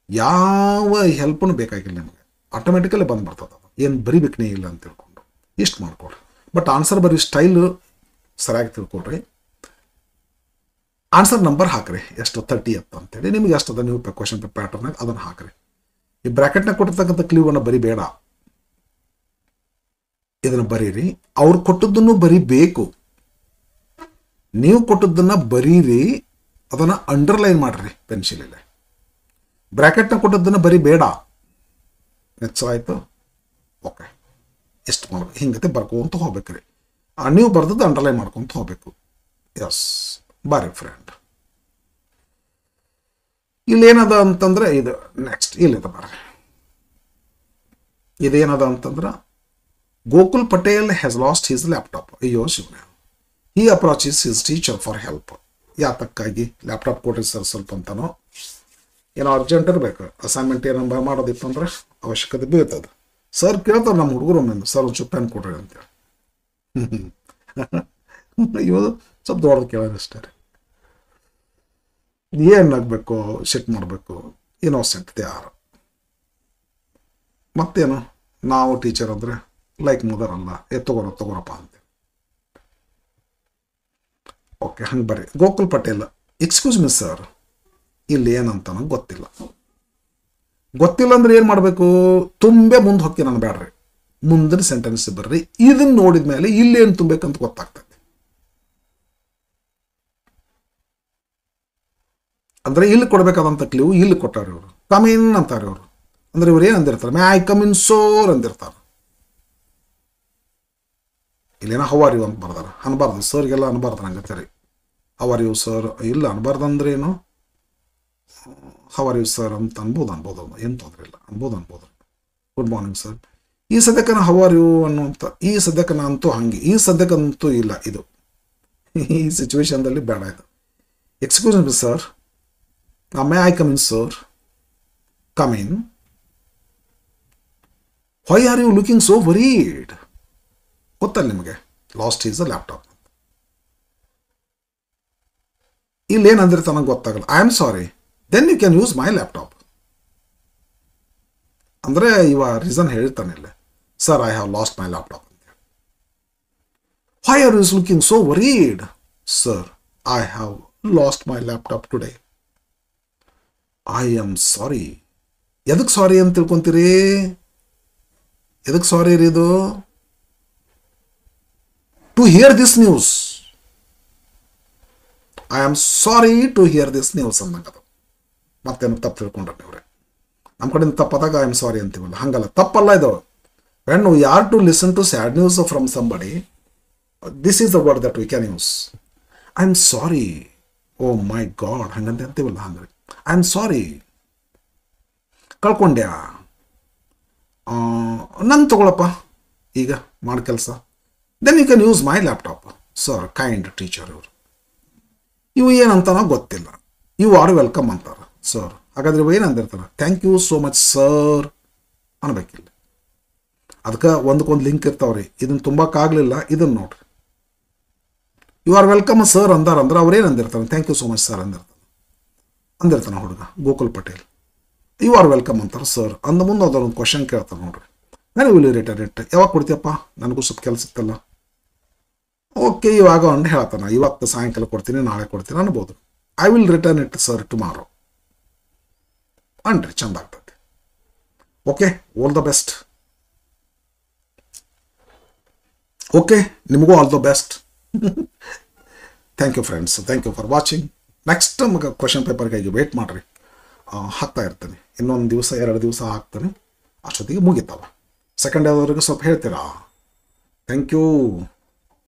ಯಾವ ಹೆಲ್ಪನ್ನು ಬೇಕಾಗಿಲ್ಲ ನಿಮಗೆ, ಆಟೋಮೆಟಿಕಲಿ ಬಂದ್ಬರ್ತದೆ. ಅದು ಏನು ಬರಿಬೇಕೇ ಇಲ್ಲ ಅಂತ ತಿಳ್ಕೊಂಡು ಇಷ್ಟು ಮಾಡ್ಕೊಡ್ರಿ. ಬಟ್ ಆನ್ಸರ್ ಬರೀ ಸ್ಟೈಲ್ ಸರಿಯಾಗಿ ತಿಳ್ಕೊಡ್ರಿ. ಆನ್ಸರ್ ನಂಬರ್ ಹಾಕ್ರಿ, ಎಷ್ಟು 30 ಅಂತೇಳಿ ನಿಮಗೆ ಎಷ್ಟದ ನೀವು ಕ್ವಶನ್ ಪ್ಯಾಟರ್ನಾಗ ಅದನ್ನು ಹಾಕ್ರಿ. ಈ ಬ್ರ್ಯಾಕೆಟ್ನಾಗ ಕೊಟ್ಟಿರ್ತಕ್ಕಂಥ ಕ್ಲೂವನ್ನು ಬರಿಬೇಡ, ಇದನ್ನು ಬರೀರಿ. ಅವ್ರು ಕೊಟ್ಟದ್ದನ್ನು ಬರಿಬೇಕು, ನೀವು ಕೊಟ್ಟದ್ದನ್ನು ಬರೀರಿ, ಅದನ್ನು ಅಂಡರ್ಲೈನ್ ಮಾಡ್ರಿ ಪೆನ್ಸಿಲಲ್ಲಿ. ಬ್ರ್ಯಾಕೆಟ್ನ ಕೊಟ್ಟದ್ದನ್ನು ಬರಿಬೇಡ. ಆಯಿತು? ಓಕೆ, ಎಷ್ಟು ಮಾಡ್ಬೇಕು ಹಿಂಗತೆ ಬರ್ಕೊಂತ ಹೋಗ್ಬೇಕ್ರಿ. ನೀವು ಬರ್ದದ್ದು ಅಂಡರ್ಲೈನ್ ಮಾಡ್ಕೊತ ಹೋಗ್ಬೇಕು. ಎಸ್, ಬಾರಿ ಫ್ರೆಂಡ್. ಇಲ್ಲೇನದ ಅಂತಂದ್ರೆ ಇದು ನೆಕ್ಸ್ಟ್ ಇಲ್ಲಿದೆ ಬರ್ರಿ. ಇದೇನದ ಅಂತಂದ್ರೆ, Gokul Patel has lost his laptop. ಅಯ್ಯೋ ಶಿವನೇ. He approaches his teacher for help. ಯಾತಕ್ಕಾಗಿ ಲ್ಯಾಪ್ಟಾಪ್ ಕೊಡ್ರಿ ಸರ್ ಸ್ವಲ್ಪ ಅಂತನೋ, ಏನೋ ಅರ್ಜೆಂಟ್ ಇರಬೇಕು, ಅಸೈನ್ಮೆಂಟ್ ಏನೋ ಮಾಡೋದಿತ್ತು ಅಂದ್ರೆ ಅವಶ್ಯಕತೆ ಬೀಳ್ತದೆ. ಸರ್ ಕೇಳ್ತಾರೆ ನಮ್ಮ ಹುಡುಗರು ಒಮ್ಮೆ, ಸರ್ ಒಂದು ಚುಪ್ ಪೆನ್ ಕೊಡ್ರಿ ಅಂತೇಳಿ. ಇವರು ಸ್ವಲ್ಪ ದೊಡ್ಡದು ಕೇಳೋದಷ್ಟೇ ರೀ. ಏನಾಗಬೇಕು, ಸಿಟ್ ಮಾಡಬೇಕು, ಇನ್ನೋಸೆಂಟ್ ಯಾರು. ಮತ್ತೇನು, ನಾವು ಟೀಚರ್ ಅಂದರೆ ಲೈಕ್ ಮದರ್ ಅಲ್ಲ, ತಗೋರಪ್ಪ ಅಂತೇಳಿ. ಓಕೆ, ಹಂಗೆ ಬರ್ರಿ. Gokul Patel, excuse me sir, ಇಲ್ಲಿ ಏನಂತ ನಂಗೆ ಗೊತ್ತಿಲ್ಲ. ಗೊತ್ತಿಲ್ಲ ಅಂದ್ರೆ ಏನು ಮಾಡಬೇಕು, ತುಂಬೆ ಮುಂದೆ ಹೋಗಿ ನಾನು ಬೇಡ್ರಿ, ಮುಂದಿನ ಸೆಂಟೆನ್ಸ್ ಬರ್ರಿ. ಇದನ್ನು ನೋಡಿದ ಮೇಲೆ ಇಲ್ಲಿ ಏನು ತುಂಬಬೇಕಂತ ಗೊತ್ತಾಗ್ತದೆ. ಅಂದರೆ ಇಲ್ಲಿ ಕೊಡಬೇಕಾದಂಥ ಕ್ಲೂ ಇಲ್ಲಿ ಕೊಟ್ಟಾರೆ ಇವರು. ಕಮ್ ಇನ್ ಅಂತಾರೆ ಇವರು. ಅಂದ್ರೆ ಇವ್ರು ಏನು ಅಂದಿರ್ತಾರೆ, ಮೇ ಐ ಕಮ್ ಇನ್ ಸೋರ್ ಅಂದಿರ್ತಾರೆ. ಇಲ್ಲೇನೋ ಹೌ ಆರ್ ಯು ಅಂತ ಬರ್ದಾರ, ಅನ್ಬಾರ್ದು ಸರ್ಗೆಲ್ಲ ಅನ್ಬಾರ್ದು ನಂಗೆ ರೀ. ಹೌ ಆರ್ ಯು ಸರ್ ಇಲ್ಲ ಅನ್ಬಾರ್ದು. ಅಂದ್ರೆ ಏನು, ಹೌ ಆರ್ ಯು ಸರ್ ಅಂತ ಅನ್ಬೋದು, ಏನು ತೊಂದರೆ ಇಲ್ಲ, ಅನ್ಬೋದು. Good morning sir. ಈ ಸದ್ಯಕ್ಕೆ ಹೌ ಆರ್ ಯು ಅನ್ನುವಂಥ, ಈ ಸದ್ಯಕ್ಕೆ ಅಂತೂ ಹಂಗೆ, ಈ ಸದ್ಯಕ್ಕಂತೂ ಇಲ್ಲ. ಇದು ಈ ಸಿಚುವೇಶನ್ದಲ್ಲಿ ಬೇಡ ಇದು. Excuse me sir, may I come in sir? Come in. Why are you looking so worried? ಗೊತ್ತಲ್ಲ ನಿಮಗೆ, ಲಾಸ್ಟ್ ಈಸ್ ಅ ಲ್ಯಾಪ್ಟಾಪ್. ಇಲ್ಲೇನು ಅಂದಿರ್ತಾನೆ ಗೊತ್ತಾಗಲ್ಲ. I am sorry, then you can use my laptop. ಅಂದರೆ ಇವ ರೀಸನ್ ಹೇಳ್ತಾನೆ ಇಲ್ಲ, sir I have lost my laptop ಅಂತ. Why are you looking so worried? Sir, I have lost my laptop today. I am sorry. ಎದಕ್ಕೆ ಸಾರಿ ಅಂತ ತಿಳ್ಕೊಂತೀರಿ? ಎದಕ್ಕೆ sorry ರೀ ಇದು? To hear this news. I am sorry to hear this news ಅನ್ನಂಗದು. ಮತ್ತೇನು ತಪ್ಪು ತಿಳ್ಕೊಂಡ್ರೆ ನೀವ್ರೆ. ನಮ್ಮ ಕಡೆಯಿಂದ ತಪ್ಪದಾಗ ಐ ಆಮ್ ಸಾರಿ ಅಂತೀವಲ್ಲ, ಹಂಗಲ್ಲ, ತಪ್ಪಲ್ಲ ಇದು. When we are to listen to sad news from somebody, this is the word that we can use. I am sorry. Oh my God ಹಂಗಂತೆ ಅಂತೀವಲ್ಲ, ಹಂಗೆ ಐ ಆಮ್ ಸಾರಿ. ಕಳ್ಕೊಂಡ್ಯಾ? ನನ್ನ ತಗೊಳಪ್ಪ ಈಗ ಮಾಡಿ ಕೆಲಸ. Then you can use my laptop. Sir kind teacher ಇವರು. ಇವು ಏನಂತಾನೋ ಗೊತ್ತಿಲ್ಲ. ಯು ಆರ್ ವೆಲ್ಕಮ್ ಅಂತಾರೆ ಸರ್. ಹಾಗಾದ್ರೆ ಇವು ಏನಂದಿರ್ತಾರೆ? Thank you so much sir ಅನ್ಬೇಕಿಲ್ಲ. ಅದಕ್ಕೆ ಒಂದಕ್ಕೊಂದು ಲಿಂಕ್ ಇರ್ತಾವ್ರಿ. ಇದನ್ನು ತುಂಬಕ್ಕಾಗಲಿಲ್ಲ, ಇದನ್ನು ನೋಡ್ರಿ. ಯು ಆರ್ ವೆಲ್ಕಮ್ ಸರ್ ಅಂದಾರಂದ್ರೆ ಅವ್ರೇನು ಅಂದಿರ್ತಾರೆ? Thank you so much sir ಅಂದಿರ್ತಾನೆ ಹುಡುಗ Gokul Patel. You are welcome ಅಂತಾರೆ ಸರ್. ಅಂದ ಮುಂದೆ ಅದೊಂದು ಕ್ವಶನ್ ಕೇಳ್ತಾರೆ ನೋಡ್ರಿ. ನಾನು ವಿಲ್ ರಿಟರ್ನ್ ಇಟ್. ಯಾವಾಗ ಕೊಡ್ತೀಯಪ್ಪ? ನನಗೂ ಸ್ವಲ್ಪ ಕೆಲಸ ಇತ್ತಲ್ಲ. ಓಕೆ ಇವಾಗ ಅಂದು ಹೇಳ್ತಾನೆ, ಇವತ್ತು ಸಾಯಂಕಾಲ ಕೊಡ್ತೀನಿ, ನಾಳೆ ಕೊಡ್ತೀನಿ ಅನ್ಬೋದು. I will return it sir tomorrow ಅನ್ರಿ, ಚಂದ ಆಗ್ತದೆ. Okay, all the best. Okay, ನಿಮಗೂ all the best. Thank you friends, thank you for watching. Next ನಮಗೆ ಕ್ವಶನ್ ಪೇಪರ್ಗಾಗಿ ವೇಟ್ ಮಾಡಿರಿ. ಹಾಕ್ತಾ ಇರ್ತೀನಿ. ಇನ್ನೊಂದು ದಿವಸ 2 ದಿವಸ ಹಾಕ್ತೀನಿ, ಅಷ್ಟೊತ್ತಿಗೆ ಮುಗಿತಾವೆ. ಸೆಕೆಂಡ್ ಯಾವ್ದವರೆಗೂ ಸ್ವಲ್ಪ ಹೇಳ್ತೀರಾ? Thank you.